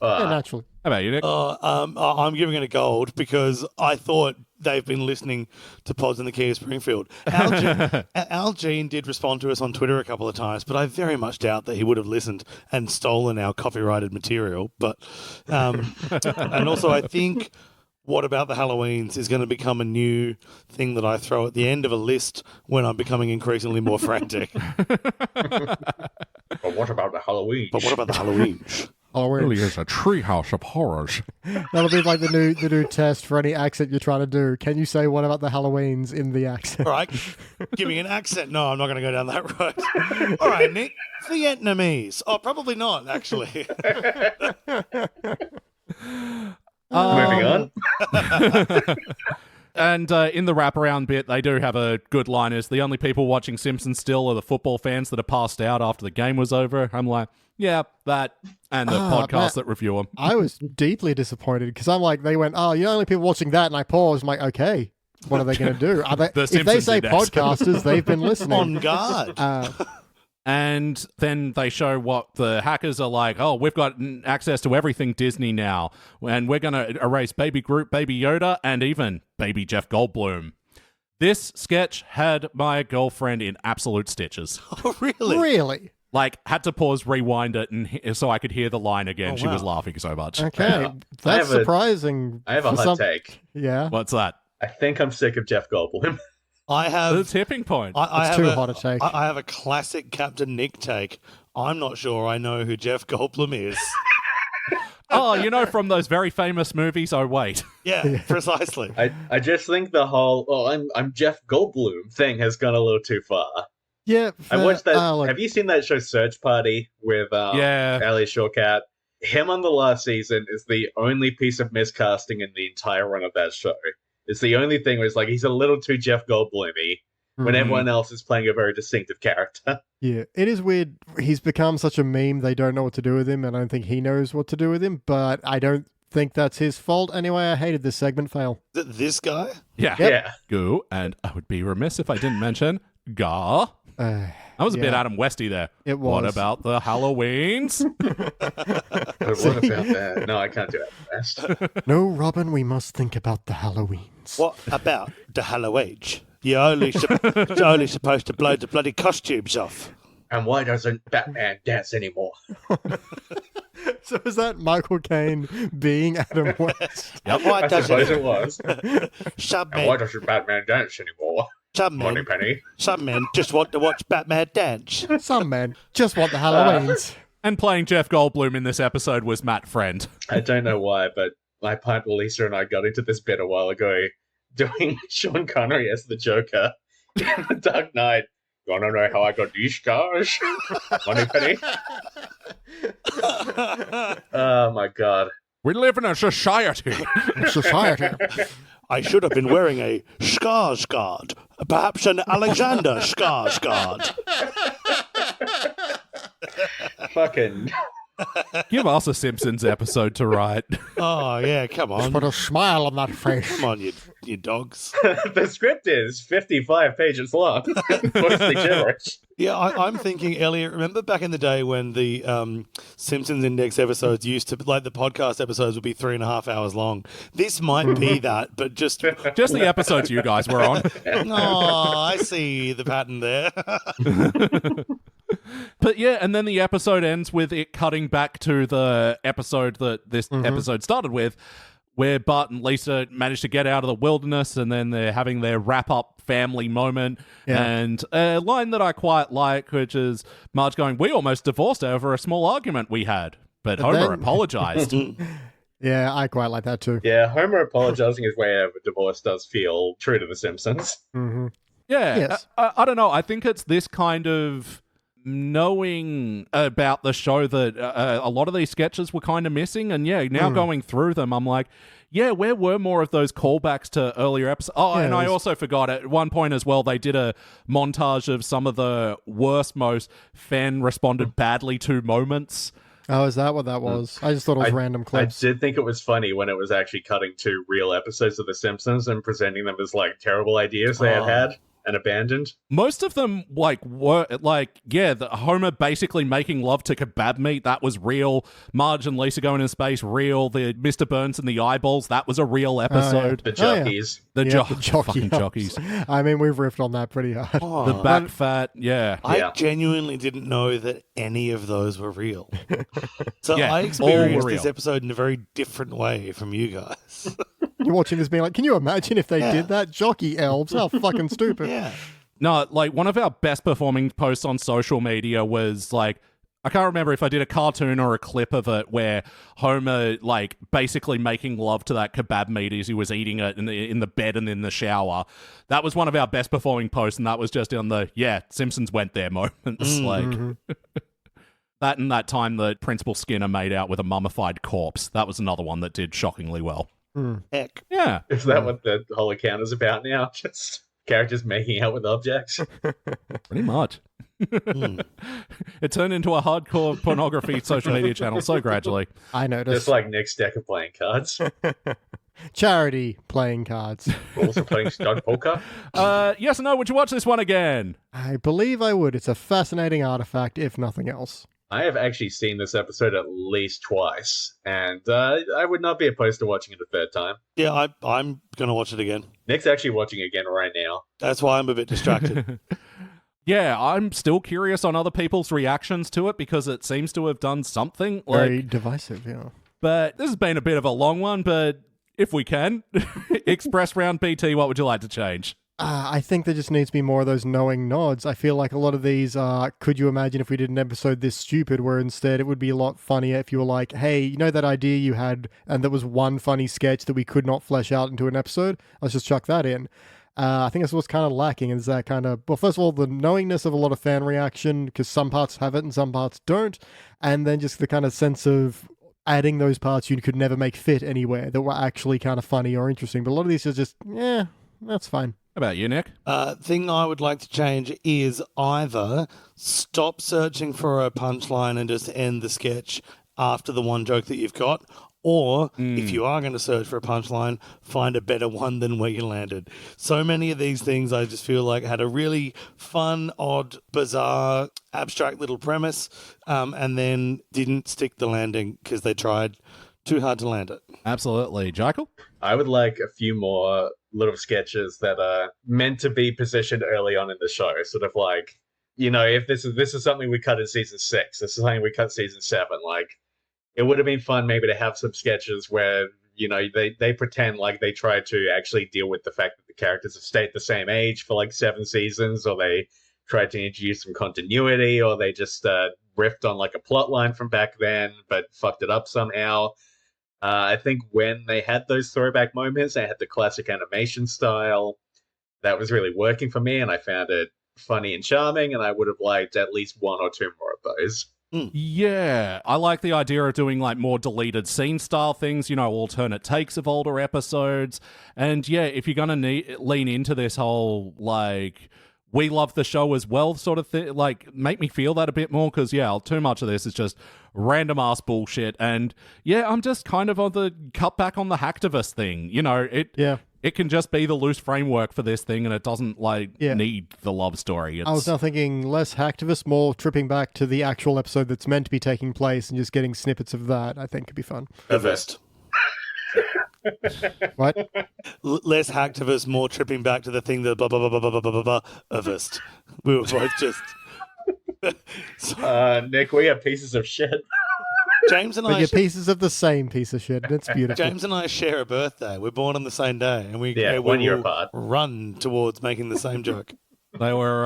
Yeah, naturally. How about you, Nick? I'm giving it a gold because I thought they've been listening to Pods in the Key of Springfield. Al Jean did respond to us on Twitter a couple of times, but I very much doubt that he would have listened and stolen our copyrighted material. But and also I think What About the Halloweens is going to become a new thing that I throw at the end of a list when I'm becoming increasingly more frantic. But what about the Halloween? But what about the Halloweens? Halloween. is a treehouse of horrors. That'll be like the new test for any accent you're trying to do. Can you say what about the Halloweens in the accent? All right, give me an accent. No, I'm not going to go down that road. All right, Nick, Vietnamese. Oh, probably not, actually. Moving on. And in the wraparound bit, they do have a good line. Is the only people watching Simpsons still are the football fans that are passed out after the game was over. I'm like, yeah, that and the podcast that review them. I was deeply disappointed because I'm like, they went, oh, you're the only people watching that, and I paused. I'm like, okay, what are they going to do? Are they, The if they Simpsons say index. podcasters, they've been listening. On guard. And then they show what the hackers are like. Oh, we've got access to everything Disney now, and we're going to erase Baby Groot, Baby Yoda, and even Baby Jeff Goldblum. This sketch had my girlfriend in absolute stitches. Oh, really? Really? Like, had to pause, rewind it, and so I could hear the line again. Oh, She was wow. laughing so much. Okay, Yeah. that's I have a- surprising. I have a for hot some- take. Yeah, What's that? I think I'm sick of Jeff Goldblum. I The have. tipping point. I it's have too hot a take. I have a classic Captain Nick take. I'm not sure I know who Jeff Goldblum is. Oh, you know, from those very famous movies. Oh, wait. Yeah, precisely. I just think the whole I'm Jeff Goldblum thing has gone a little too far. Yeah, I watched that. look, Have you seen that show Search Party with Yeah. Ali Shawkat? Him on the last season is the only piece of miscasting in the entire run of that show. It's the only thing where it's like he's a little too Jeff Goldblum-y when Mhm. everyone else is playing a very distinctive character. Yeah, it is weird. He's become such a meme, they don't know what to do with him, and I don't think he knows what to do with him, but I don't think that's his fault. Anyway, I hated this segment fail. This guy? Yeah. Yeah. Goo, and I would be remiss if I didn't mention Gar. That was a bit Yeah. Adam Westy there. It What was. about the Halloweens? But what about that? No, I can't do that best. No, Robin, we must think about the Halloweens. What about the Halloween? You're only, you're only supposed to blow the bloody costumes off. And why doesn't Batman dance anymore? So is that Michael Caine being Adam West? And why I suppose doesn't it was. some And why men, doesn't Batman dance anymore? some Money men, Penny. some men just want to watch Batman dance? Some men just want the Halloweens. And playing Jeff Goldblum in this episode was Matt Friend. I don't know why, but my partner Lisa and I got into this bit a while ago doing Sean Connery as the Joker in The Dark Knight. You wanna know how I got these scars? Money Penny? Oh my god. We live in a society. Society. I should have been wearing a Skarsgård, perhaps an Alexander Skarsgård. Fucking Give us a Simpsons episode to write. Oh yeah, come on, Put a smile on that face. come on, you dogs. the script is 55 pages long. Mostly gibberish. Yeah, I'm thinking, Elliot, remember back in the day when the Simpsons Index episodes used to, like the podcast episodes would be 3.5 hours long? This might be that, but just, Just the episodes you guys were on. oh, I see the pattern there. But yeah, and then the episode ends with it cutting back to the episode that this episode started with, where Bart and Lisa managed to get out of the wilderness, and then they're having their wrap-up family moment. Yeah. And a line that I quite like, which is Marge going, "We almost divorced over a small argument we had, but Homer then- apologized." Yeah, I quite like that too. Yeah, Homer apologizing his way out of a divorce does feel true to The Simpsons. Hmm Yeah, Yes. I don't know. I think it's this kind of knowing about the show that a lot of these sketches were kind of missing, and now going through them, I'm like, yeah, where were more of those callbacks to earlier episodes? Oh, and I also forgot at one point as well, they did a montage of some of the worst, most fan responded badly to moments. Oh, is that what that was? I just thought it was random clips. I did think it was funny when it was actually cutting to real episodes of The Simpsons and presenting them as like terrible ideas they had and abandoned. Most of them were the Homer basically making love to kebab meat, that was real. Marge and Lisa going in space, real. The Mr. Burns and the eyeballs, that was a real episode. The jockeys. The fucking jockeys. I mean, we've riffed on that pretty hard. The back fat, I genuinely didn't know that any of those were real. So Yeah, I all experienced were this real. episode in a very different way from you guys. You're watching this being like, can you imagine if they did that? Jockey elves, how fucking stupid. Yeah. No, like one of our best performing posts on social media was like, I can't remember if I did a cartoon or a clip of it where Homer like basically making love to that kebab meat as he was eating it in the bed and in the shower. That was one of our best performing posts, and that was just on the Simpsons went there moments. That and that time that Principal Skinner made out with a mummified corpse. That was another one that did shockingly well. Heck. Yeah. Is that what the whole account is about now? Just characters making out with objects? Pretty much. It turned into a hardcore pornography social media channel so gradually. I noticed. Just like Nick's deck of playing cards. Charity playing cards. Also playing stud poker. Yes or no, would you watch this one again? I believe I would. It's a fascinating artifact, if nothing else. I have actually seen this episode at least twice, and I would not be opposed to watching it a third time. Yeah, I'm going to watch it again. Nick's actually watching it again right now. That's why I'm a bit distracted. Yeah, I'm still curious on other people's reactions to it because it seems to have done something. Very divisive, yeah. But this has been a bit of a long one, but if we can, Express Round BT, what would you like to change? I think there just needs to be more of those knowing nods. I feel like a lot of these could you imagine if we did an episode this stupid, where instead it would be a lot funnier if you were like, hey, you know that idea you had and there was one funny sketch that we could not flesh out into an episode? Let's just chuck that in. I think that's what's kind of lacking, is that kind of, well, first of all, the knowingness of a lot of fan reaction, because some parts have it and some parts don't, and then just the kind of sense of adding those parts you could never make fit anywhere that were actually kind of funny or interesting. But a lot of these are just, that's fine. How about you, Nick? Thing I would like to change is either stop searching for a punchline and just end the sketch after the one joke that you've got, or if you are going to search for a punchline, find a better one than where you landed. So many of these things I just feel like had a really fun, odd, bizarre, abstract little premise, and then didn't stick the landing because they tried too hard to land it. Absolutely. Jackal? I would like a few more little sketches that are meant to be positioned early on in the show. Sort of like, if this is something we cut in season 6, this is something we cut in season 7, like, it would have been fun maybe to have some sketches where, they pretend like they try to actually deal with the fact that the characters have stayed the same age for like 7 seasons, or they tried to introduce some continuity, or they just riffed on like a plot line from back then but fucked it up somehow. I think when they had those throwback moments, they had the classic animation style. That was really working for me, and I found it funny and charming, and I would have liked at least 1 or 2 more of those. Yeah, I like the idea of doing like more deleted scene style things, alternate takes of older episodes. And yeah, if you're going to lean into this whole like, we love the show as well sort of thing, like make me feel that a bit more, because too much of this is just random ass bullshit. And I'm just kind of on the cut back on the hacktivist thing. It can just be the loose framework for this thing, and it doesn't need the love story. I was now thinking less hacktivist, more tripping back to the actual episode that's meant to be taking place and just getting snippets of that. I think could be fun. Avest. What? Less hacktivist, more tripping back to the thing that blah blah blah blah blah blah blah blah. Avest. We were both just. Nick, we are pieces of shit. James and But I. you're pieces of the same piece of shit. And it's beautiful. James and I share a birthday. We're born on the same day, and we 1 year will apart. run towards making the same joke. They were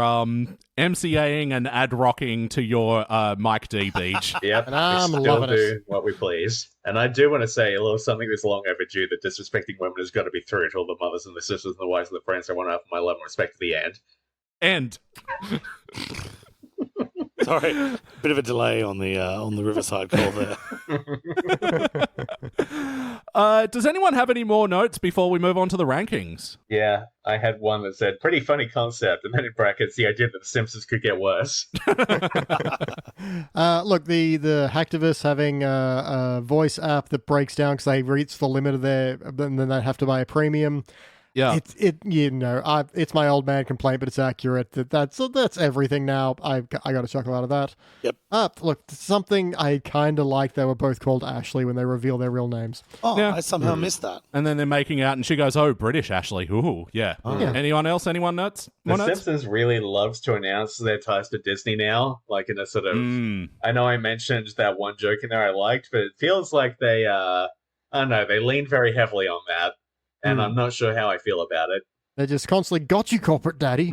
MCAing and ad rocking to your Mike D Beach. Yep, And I'm we still loving it. do what we please. And I do want to say a little something that's long overdue, that disrespecting women has got to be through to all the mothers and the sisters and the wives and the friends I want to have my love and respect to the end. And Sorry, bit of a delay on the Riverside call there. Does anyone have any more notes before we move on to the rankings? Yeah, I had one that said, pretty funny concept, and then in brackets, the idea that The Simpsons could get worse. Look, the hacktivists having a voice app that breaks down because they reach the limit of their, and then they have to buy a premium. Yeah, it's my old man complaint, but it's accurate. That's everything now. I got a chuckle out of that. Yep. Look, something I kind of like. They were both called Ashley when they reveal their real names. Oh, Yeah. I somehow missed that. and then they're making out, and she goes, "Oh, British Ashley." Ooh, yeah. Yeah. Anyone else? Anyone nuts? More The nuts? Simpsons really loves to announce their ties to Disney now, like in a sort of... I know I mentioned that one joke in there I liked, but it feels like they, I don't know, they lean very heavily on that, and I'm not sure how I feel about it. They just constantly got you, corporate daddy.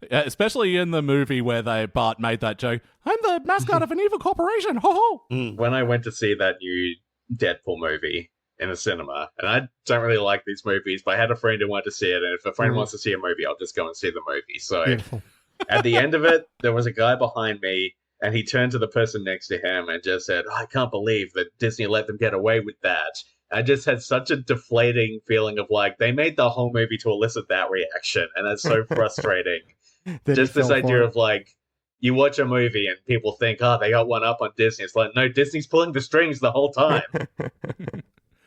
Yeah, especially in the movie where Bart made that joke. I'm the mascot of an evil corporation. Ho ho. When I went to see that new Deadpool movie in the cinema, and I don't really like these movies, but I had a friend who wanted to see it, and if a friend wants to see a movie, I'll just go and see the movie. So Beautiful. at the end of it, there was a guy behind me, and he turned to the person next to him and just said, I can't believe that Disney let them get away with that. I just had such a deflating feeling of like, they made the whole movie to elicit that reaction, and that's so frustrating. Then Just he this fell idea for it. of like, you watch a movie and people think, oh, they got one up on Disney. It's like, no, Disney's pulling the strings the whole time.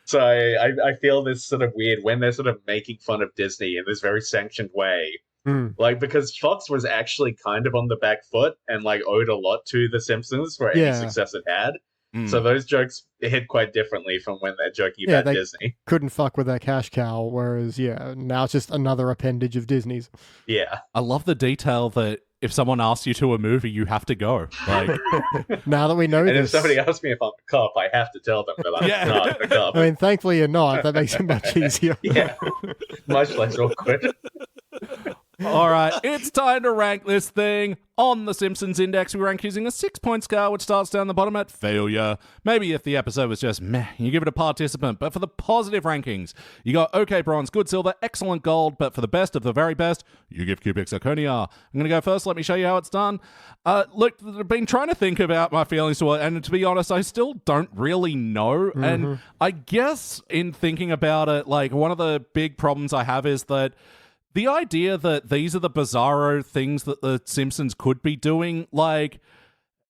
So I feel this sort of weird when they're sort of making fun of Disney in this very sanctioned way. Like, because Fox was actually kind of on the back foot and like owed a lot to The Simpsons for any Yeah. success it had. So those jokes hit quite differently from when they're joking Yeah, about they- Disney. Couldn't fuck with their cash cow, whereas, now it's just another appendage of Disney's. Yeah. I love the detail that if someone asks you to a movie, you have to go. Like, Now that we know And if this. somebody asks me if I'm a cop, I have to tell them that I'm Yeah. not a cop. I mean, thankfully you're not. That makes it much easier. Yeah. Much less awkward. all right, it's time to rank this thing. On the Simpsons Index, we rank using a 6-point scale, which starts down the bottom at failure. Maybe if the episode was just meh, you give it a participant. But for the positive rankings, you got okay bronze, good silver, excellent gold. But for the best of the very best, you give Cubic Zirconia. I'm going to go first. Let me show you how it's done. Look, I've been trying to think about my feelings to it, and to be honest, I still don't really know. And I guess in thinking about it, like, one of the big problems I have is that the idea that these are the bizarro things that the Simpsons could be doing, like,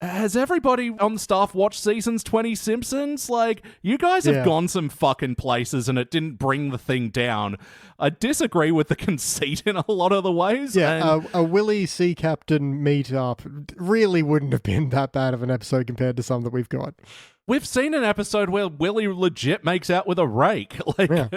has everybody on the staff watched seasons 20 Simpsons? Like, you guys have Yeah. gone some fucking places and it didn't bring the thing down. I disagree with the conceit in a lot of the ways. Yeah, and a Willie Sea Captain meetup really wouldn't have been that bad of an episode compared to some that we've got. we've seen an episode where Willie legit makes out with a rake. Like, Yeah.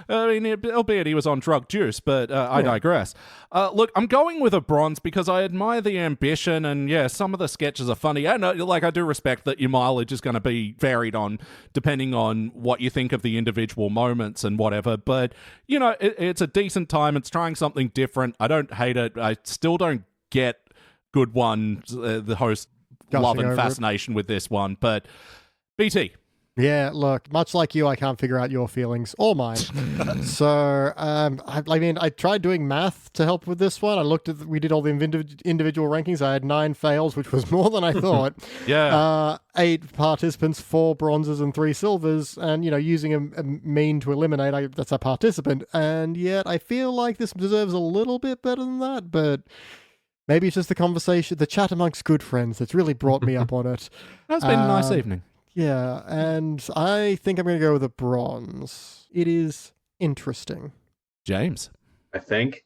I mean, albeit he was on drug juice, but I digress. Look, I'm going with a bronze because I admire the ambition, and yeah, some of the sketches are funny. And I do respect that your mileage is going to be varied on depending on what you think of the individual moments and whatever. But you know, it's a decent time. It's trying something different. I don't hate it. I still don't get Good One, the host, Gushing love and over it. fascination with this one, but BT. Yeah, look, much like you, I can't figure out your feelings or mine. So, I mean, I tried doing math to help with this one. I looked at, we did all the individual rankings. I had 9 fails, which was more than I thought. Yeah. 8 participants, 4 bronzes and 3 silvers, and, you know, using a mean to eliminate, that's a participant. And yet, I feel like this deserves a little bit better than that, but maybe it's just the conversation, the chat amongst good friends that's really brought me up on it. That's been a nice evening. Yeah, and I think I'm going to go with a bronze. It is interesting. James. I think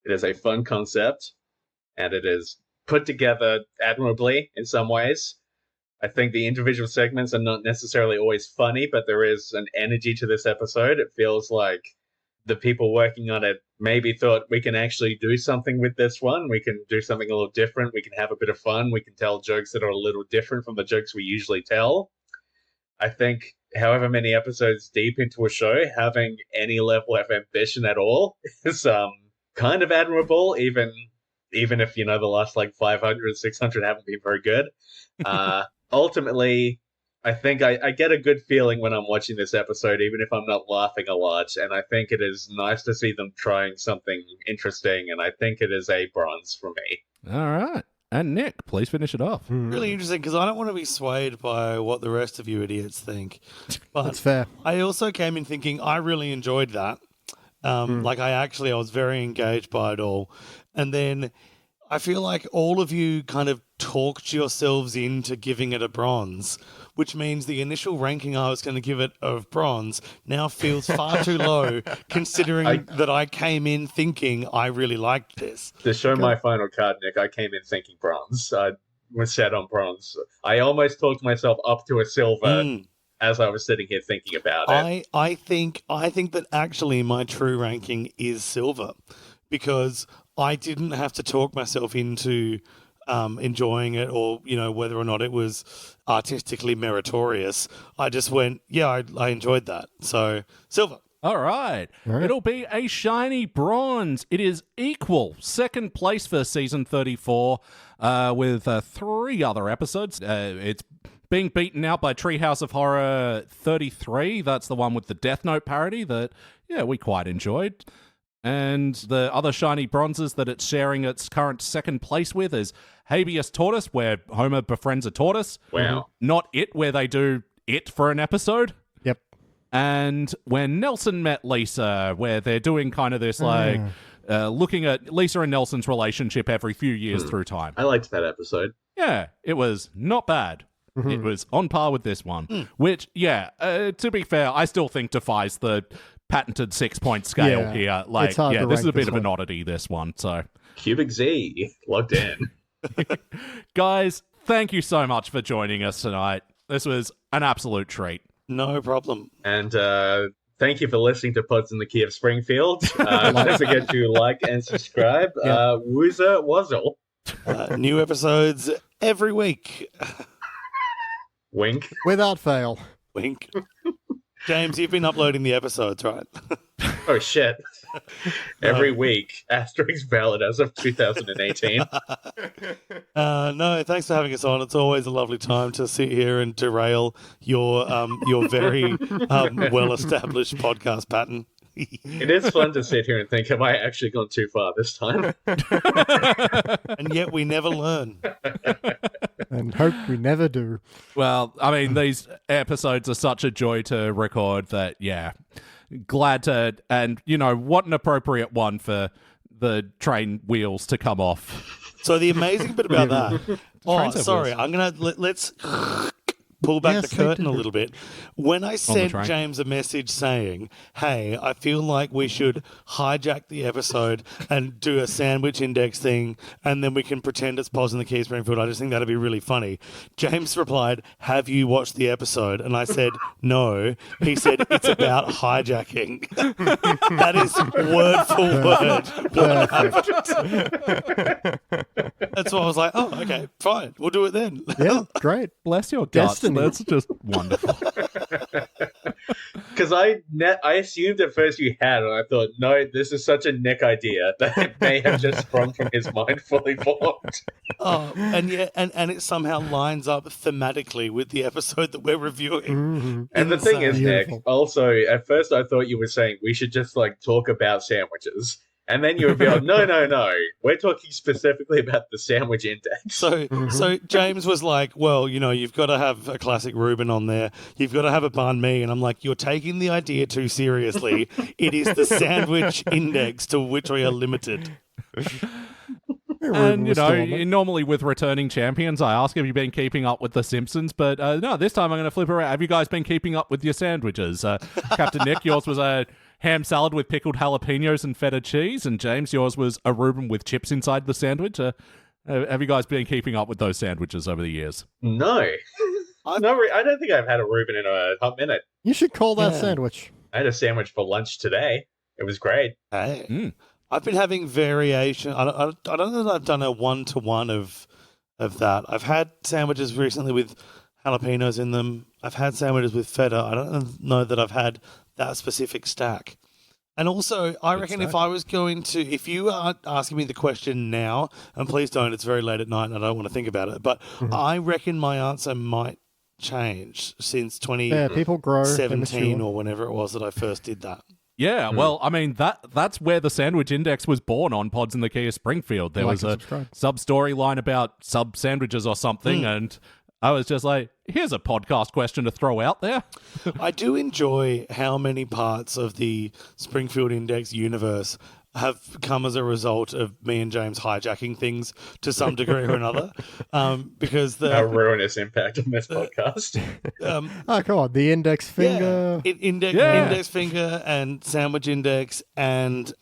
it is a fun concept, and it is put together admirably in some ways. I think the individual segments are not necessarily always funny, but there is an energy to this episode. It feels like the people working on it maybe thought, we can actually do something with this one. We can do something a little different. We can have a bit of fun. We can tell jokes that are a little different from the jokes we usually tell. I think however many episodes deep into a show, having any level of ambition at all is kind of admirable, even if, you know, the last like 500, 600 haven't been very good. Ultimately, I think I get a good feeling when I'm watching this episode, even if I'm not laughing a lot, and I think it is nice to see them trying something interesting, and I think it is a bronze for me. All right. And Nick, please finish it off. Really interesting because I don't want to be swayed by what the rest of you idiots think. But That's fair. I also came in thinking I really enjoyed that. Like I was very engaged by it all. And then I feel like all of you kind of talked yourselves into giving it a bronze, which means the initial ranking I was going to give it of bronze now feels far too low, considering that I came in thinking I really liked this. To show my final card, Nick, I came in thinking bronze. I was set on bronze. I almost talked myself up to a silver as I was sitting here thinking about it. I think that actually my true ranking is silver, because I didn't have to talk myself into enjoying it, or whether or not it was artistically meritorious. I just went, I enjoyed that. So silver. All right. It'll be a shiny bronze. It is equal second place for season 34 with 3 other episodes. It's being beaten out by Treehouse of Horror 33. That's the one with the Death Note parody that, we quite enjoyed. And the other shiny bronzes that it's sharing its current second place with is Habeas Tortoise, where Homer befriends a tortoise. Wow. Not It, where they do it for an episode. Yep. And When Nelson Met Lisa, where they're doing kind of this looking at Lisa and Nelson's relationship every few years through time. I liked that episode. Yeah, it was not bad. It was on par with this one, which, to be fair, I still think defies the patented 6-point scale here. Like, it's hard to this is a rank bit this of an one. oddity, this one. So, Cubic Z, logged in. guys, thank you so much for joining us tonight. This was an absolute treat. No problem. And thank you for listening to Pods in the Key of Springfield. Don't forget to like and subscribe. Woozer Wuzzle. New episodes every week. Wink. Without fail. Wink. James, you've been uploading the episodes, right? Oh, shit. Every week. Asterisk valid as of 2018. No, thanks for having us on. It's always a lovely time to sit here and derail your very well-established podcast pattern. It is fun to sit here and think, have I actually gone too far this time? And yet we never learn. And hope we never do. Well, I mean, these episodes are such a joy to record that, glad to, and, what an appropriate one for the train wheels to come off. So the amazing bit about that... Trains have sorry, wheels. I'm going to... Let's... pull back Yes, the they curtain do. a little bit. When I sent train. James a message saying, hey, I feel like we should hijack the episode and do a sandwich index thing, and then we can pretend it's Pods in the Key of Springfield, I just think that'd be really funny. James replied, have you watched the episode? And I said, no. He said, it's about hijacking. That is word for word. That's why I was like, oh, okay, fine. We'll do it then. Yeah, great. Bless your guts. Destiny. That's just wonderful. Because I assumed at first you had, and I thought, no, this is such a Nick idea that it may have just sprung from his mind fully formed. Oh, and it somehow lines up thematically with the episode that we're reviewing. And the thing is, Nick, Beautiful. also, at first I thought you were saying we should just, talk about sandwiches. And then you revealed, no, we're talking specifically about the sandwich index. So James was like, well, you've got to have a classic Reuben on there. You've got to have a banh mi. And I'm like, you're taking the idea too seriously. It is the sandwich index to which we are limited. And, normally with returning champions, I ask, have you been keeping up with The Simpsons? But no, this time I'm going to flip around. Have you guys been keeping up with your sandwiches? Captain Nick, yours was a ham salad with pickled jalapenos and feta cheese. And James, yours was a Reuben with chips inside the sandwich. Have you guys been keeping up with those sandwiches over the years? No. I don't think I've had a Reuben in a hot minute. You should call that Yeah. sandwich. I had a sandwich for lunch today. It was great. Hey. I've been having variation. I don't know that I've done a one-to-one of that. I've had sandwiches recently with jalapenos in them. I've had sandwiches with feta. I don't know that I've had that specific stack. And also, I reckon if I was going to, if you are asking me the question now, and please don't, it's very late at night and I don't want to think about it, but I reckon my answer might change since Yeah, people grow. they 2017 mature. or whenever it was that I first did that. Yeah, well, I mean, that's where the Sandwich Index was born on Pods in the Key of Springfield. There was a sub-storyline about sub-sandwiches or something, and I was just like, here's a podcast question to throw out there. I do enjoy how many parts of the Springfield Index universe have come as a result of me and James hijacking things to some degree or another, because a ruinous impact on this podcast. Oh, come on, the Index Finger. Index Finger and Sandwich Index and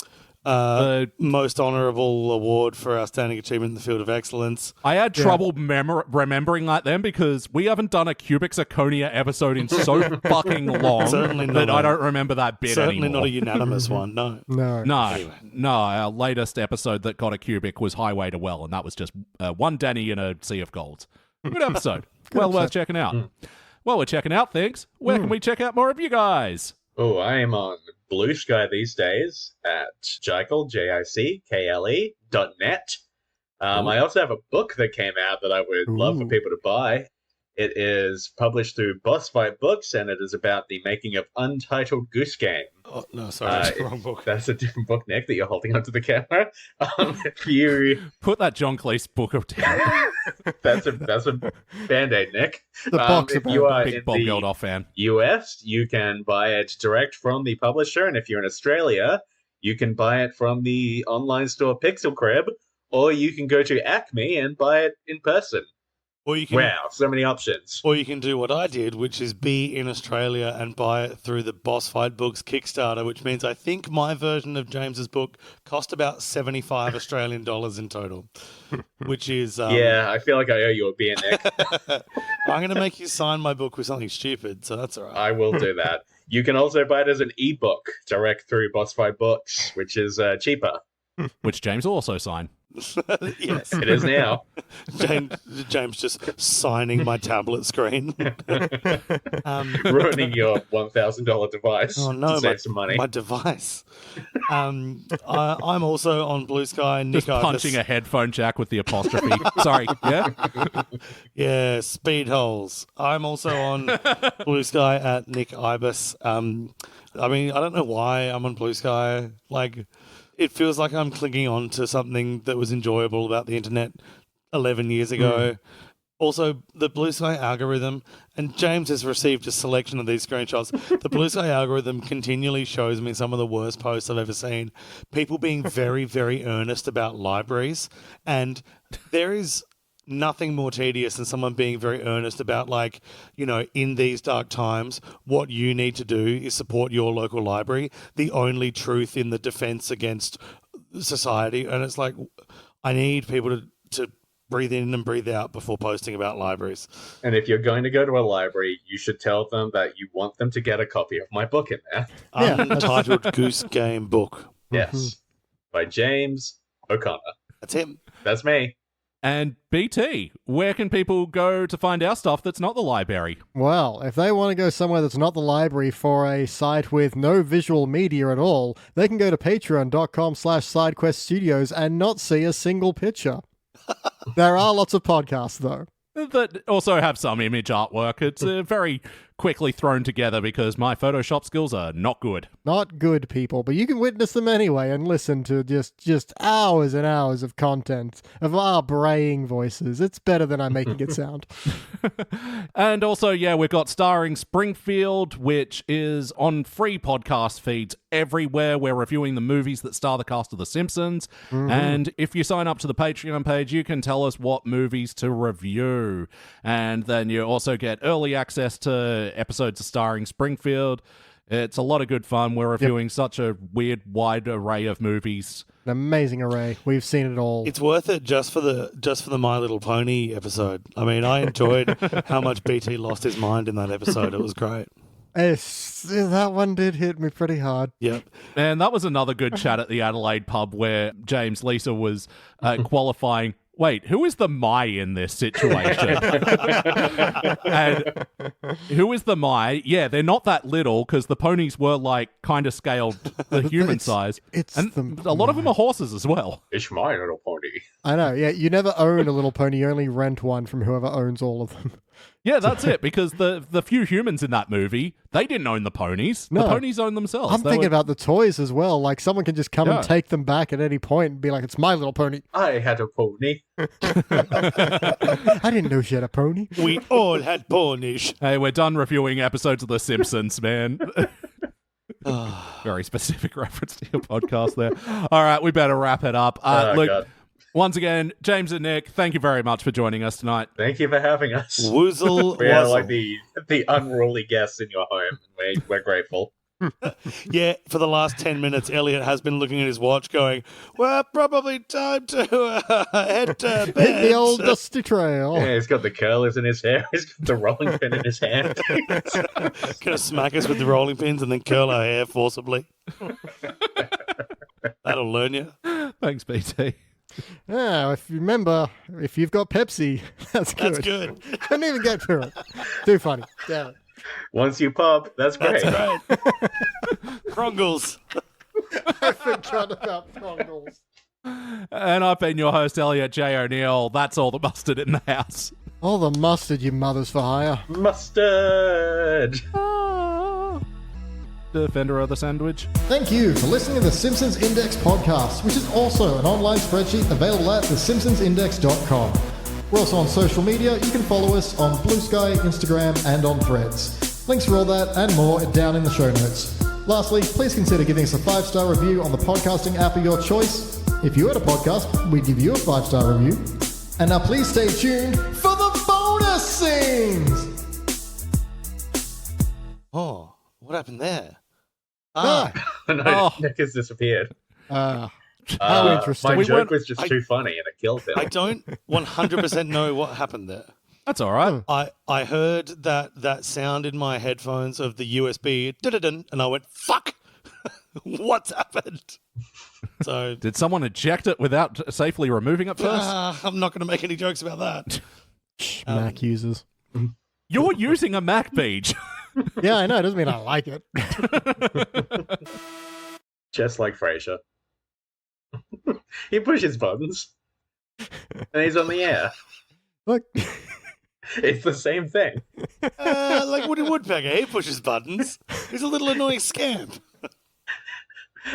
most honourable award for outstanding achievement in the field of excellence. I had trouble remembering that then because we haven't done a Cubic Zirconia episode in so fucking long that I don't remember that bit certainly anymore. Not a unanimous one, no. No, our latest episode that got a Cubic was Highway to Well, and that was just one Danny in a sea of gold. Good episode. Worth checking out. Well, we're checking out things. Where can we check out more of you guys? Oh, I am on Blue Sky these days at Jickle, JICKLE.net. I also have a book that came out that I would love for people to buy. It is published through Boss Fight Books, and it is about the making of Untitled Goose Game. Oh, no, sorry, that's the wrong book. That's a different book, Nick, that you're holding onto the camera. If you put that John Cleese book up down. that's a Band-Aid, Nick. The box if you are big in Bob the Geldof fan. US, you can buy it direct from the publisher, and if you're in Australia, you can buy it from the online store Pixel Crib, or you can go to Acme and buy it in person. Or you can, wow, so many options. Or you can do what I did, which is be in Australia and buy it through the Boss Fight Books Kickstarter, which means I think my version of James's book cost about 75 Australian dollars in total, which is... yeah, I feel like I owe you a beer, Nick. I'm going to make you sign my book with something stupid, so that's all right. I will do that. You can also buy it as an ebook direct through Boss Fight Books, which is cheaper. Which James will also sign. Yes. It is now. James just signing my tablet screen. Ruining your $1,000 device to save some money. My device. I'm also on Blue Sky. Nick just punching a headphone jack with the apostrophe. Sorry, yeah? Yeah, speed holes. I'm also on Blue Sky at Nick Ibis. I mean, I don't know why I'm on Blue Sky. Like... It feels like I'm clinging on to something that was enjoyable about the internet 11 years ago. Also, the Blue Sky algorithm, and James has received a selection of these screenshots. The Blue Sky algorithm continually shows me some of the worst posts I've ever seen. People being very, very earnest about libraries. And there is nothing more tedious than someone being very earnest about, like, you know, in these dark times, what you need to do is support your local library, the only truth in the defense against society. And it's like, I need people to breathe in and breathe out before posting about libraries. And if you're going to go to a library, you should tell them that you want them to get a copy of my book in there. Untitled Goose Game book. Yes. By James O'Connor. That's him. That's me. And BT, where can people go to find our stuff that's not the library? Well, if they want to go somewhere that's not the library for a site with no visual media at all, they can go to patreon.com/SideQuestStudios and not see a single picture. There are lots of podcasts, though. That also have some image artwork. It's very quickly thrown together because my Photoshop skills are not good. Not good, people, but you can witness them anyway and listen to just hours and hours of content of our braying voices. It's better than I'm making it sound. And also, yeah, we've got Starring Springfield, which is on free podcast feeds everywhere. We're reviewing the movies that star the cast of The Simpsons. And if you sign up to the Patreon page, you can tell us what movies to review. And then you also get early access to episodes of Starring Springfield. It's a lot of good fun. We're reviewing such a weird, wide array of movies. An amazing array. We've seen it all. It's worth it just for the My Little Pony episode. I mean, I enjoyed how much BT lost his mind in that episode. It was great. That one did hit me pretty hard. Yep. And that was another good chat at the Adelaide pub where James Lisa was qualifying. Wait, who is the Mai in this situation? And who is the Mai? Yeah, they're not that little because the ponies were like kind of scaled the human size. And a lot of them are horses as well. It's my little pony. I know, yeah. You never own a little pony. You only rent one from whoever owns all of them. Yeah, that's it. Because the few humans in that movie, they didn't own the ponies. No. The ponies owned themselves. I'm thinking about the toys as well. Like someone can just come Yeah. and take them back at any point and be like, "It's my little pony." I had a pony. I didn't know she had a pony. We all had ponies. Hey, we're done reviewing episodes of The Simpsons, man. Very specific reference to your podcast there. All right, we better wrap it up. Oh, Look, God. once again, James and Nick, thank you very much for joining us tonight. Thank you for having us. Woozle We are wazzle. like the unruly guests in your home. We're grateful. Yeah, for the last 10 minutes, Elliot has been looking at his watch going, well, probably time to head to Hit bed. the old dusty trail. Yeah, he's got the curlers in his hair. He's got the rolling pin in his hand. Gonna smack us with the rolling pins and then curl our hair forcibly. That'll learn you. Thanks, BT. Yeah, if you remember, if you've got Pepsi, that's good. That's good. Couldn't even get through it. Too funny. Damn it. Once you pop, that's great. That's great. Prongles. I forgot about Prongles. And I've been your host, Elliot J. O'Neill. That's all the mustard in the house. All the mustard, you mothers for hire. Mustard. Defender of the sandwich. Thank you for listening to the Simpsons Index podcast, which is also an online spreadsheet available at thesimpsonsindex.com. We're also on social media. You can follow us on Blue Sky, Instagram, and on Threads. Links for all that and more are down in the show notes. Lastly, please consider giving us a 5-star review on the podcasting app of your choice. If you had a podcast, we'd give you a 5-star review. And now please stay tuned for the bonus scenes! Oh, what happened there? Ah, No, Oh. Nick has disappeared. how My interesting. joke was just too funny and it killed him. I don't 100% know what happened there. That's all right. I heard that sound in my headphones of the USB, dun, and I went, fuck! What's happened? So Did someone eject it without safely removing it first? I'm not going to make any jokes about that. Mac users. You're using a Mac Beach. Yeah, I know. It doesn't mean I like it. Just like Frasier. He pushes buttons. And he's on the air. Look. It's the same thing. Like Woody Woodpecker, he pushes buttons. He's a little annoying scamp.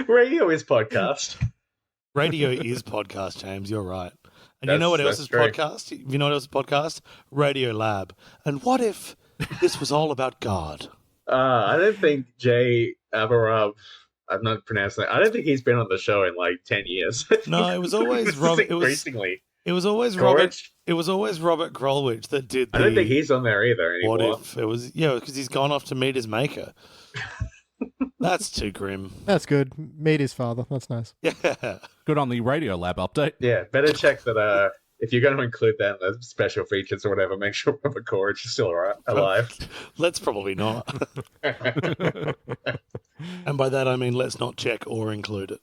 Radio is podcast. Radio is podcast, James. You're right. And you That's- know what else that's is true. podcast? You know what else is podcast? Radio Lab. And what if this was all about God? I don't think Jay Aberab, I'm not pronouncing that. I don't think he's been on the show in like 10 years. No, it was always This is Robert. increasingly. It was always Robert. Courage. It was always Robert Krulwich that did the. I don't think he's on there either anymore. What if it was? Yeah, because he's gone off to meet his maker. That's too grim. That's good. Meet his father. That's nice. Yeah. Good on the Radio Lab update. Yeah, better check that if you're going to include that in the special features or whatever, make sure Robert Courage is still alive. Let's probably not. And by that I mean let's not check or include it.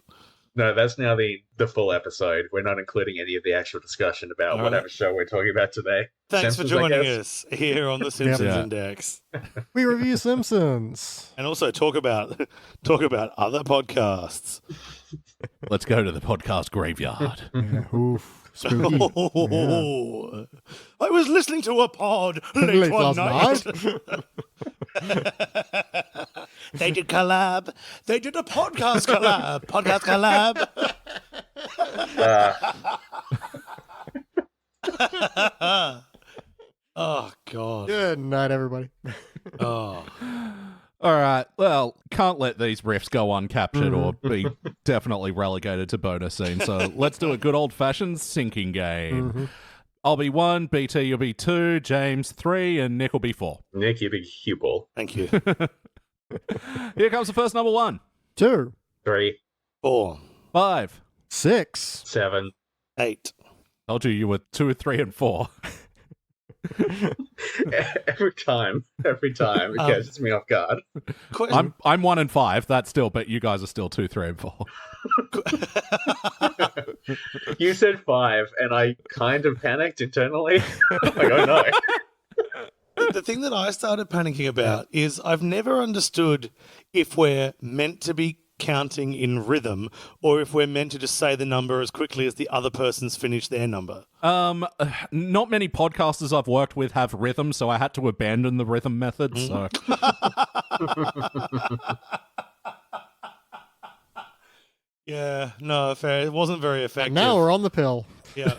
No, that's now the full episode. We're not including any of the actual discussion about All right. whatever show we're talking about today. Thanks Simpsons, for I joining guess. us here on the Simpsons Yeah. Index, We review Simpsons. and also talk about other podcasts. Let's go to the podcast graveyard. Yeah, oof. Spooky. Oh, I was listening to a pod late, Late one last night. They did collab. They did a podcast collab. Podcast collab. Oh God. Good night, everybody. Oh. All right. Well, can't let these riffs go uncaptured or be definitely relegated to bonus scene. So let's do a good old fashioned sinking game. I'll be 1, BT, you'll be 2, James 3, and Nick will be 4. Nick, you big cue ball. Thank you. Here comes the first number 1. 2, 3, 4, 5. 6. 7. 8. Told you were 2, 3, and 4. Every time. It catches me off guard. Question. I'm 1 and 5. That's still, but you guys are still 2, 3, and 4. You said 5, and I kind of panicked internally. Like, oh no. The thing that I started panicking about is I've never understood if we're meant to be counting in rhythm, or if we're meant to just say the number as quickly as the other person's finished their number. Not many podcasters I've worked with have rhythm, so I had to abandon the rhythm method. So. Yeah, no, fair. It wasn't very effective. And now we're on the pill. Yeah.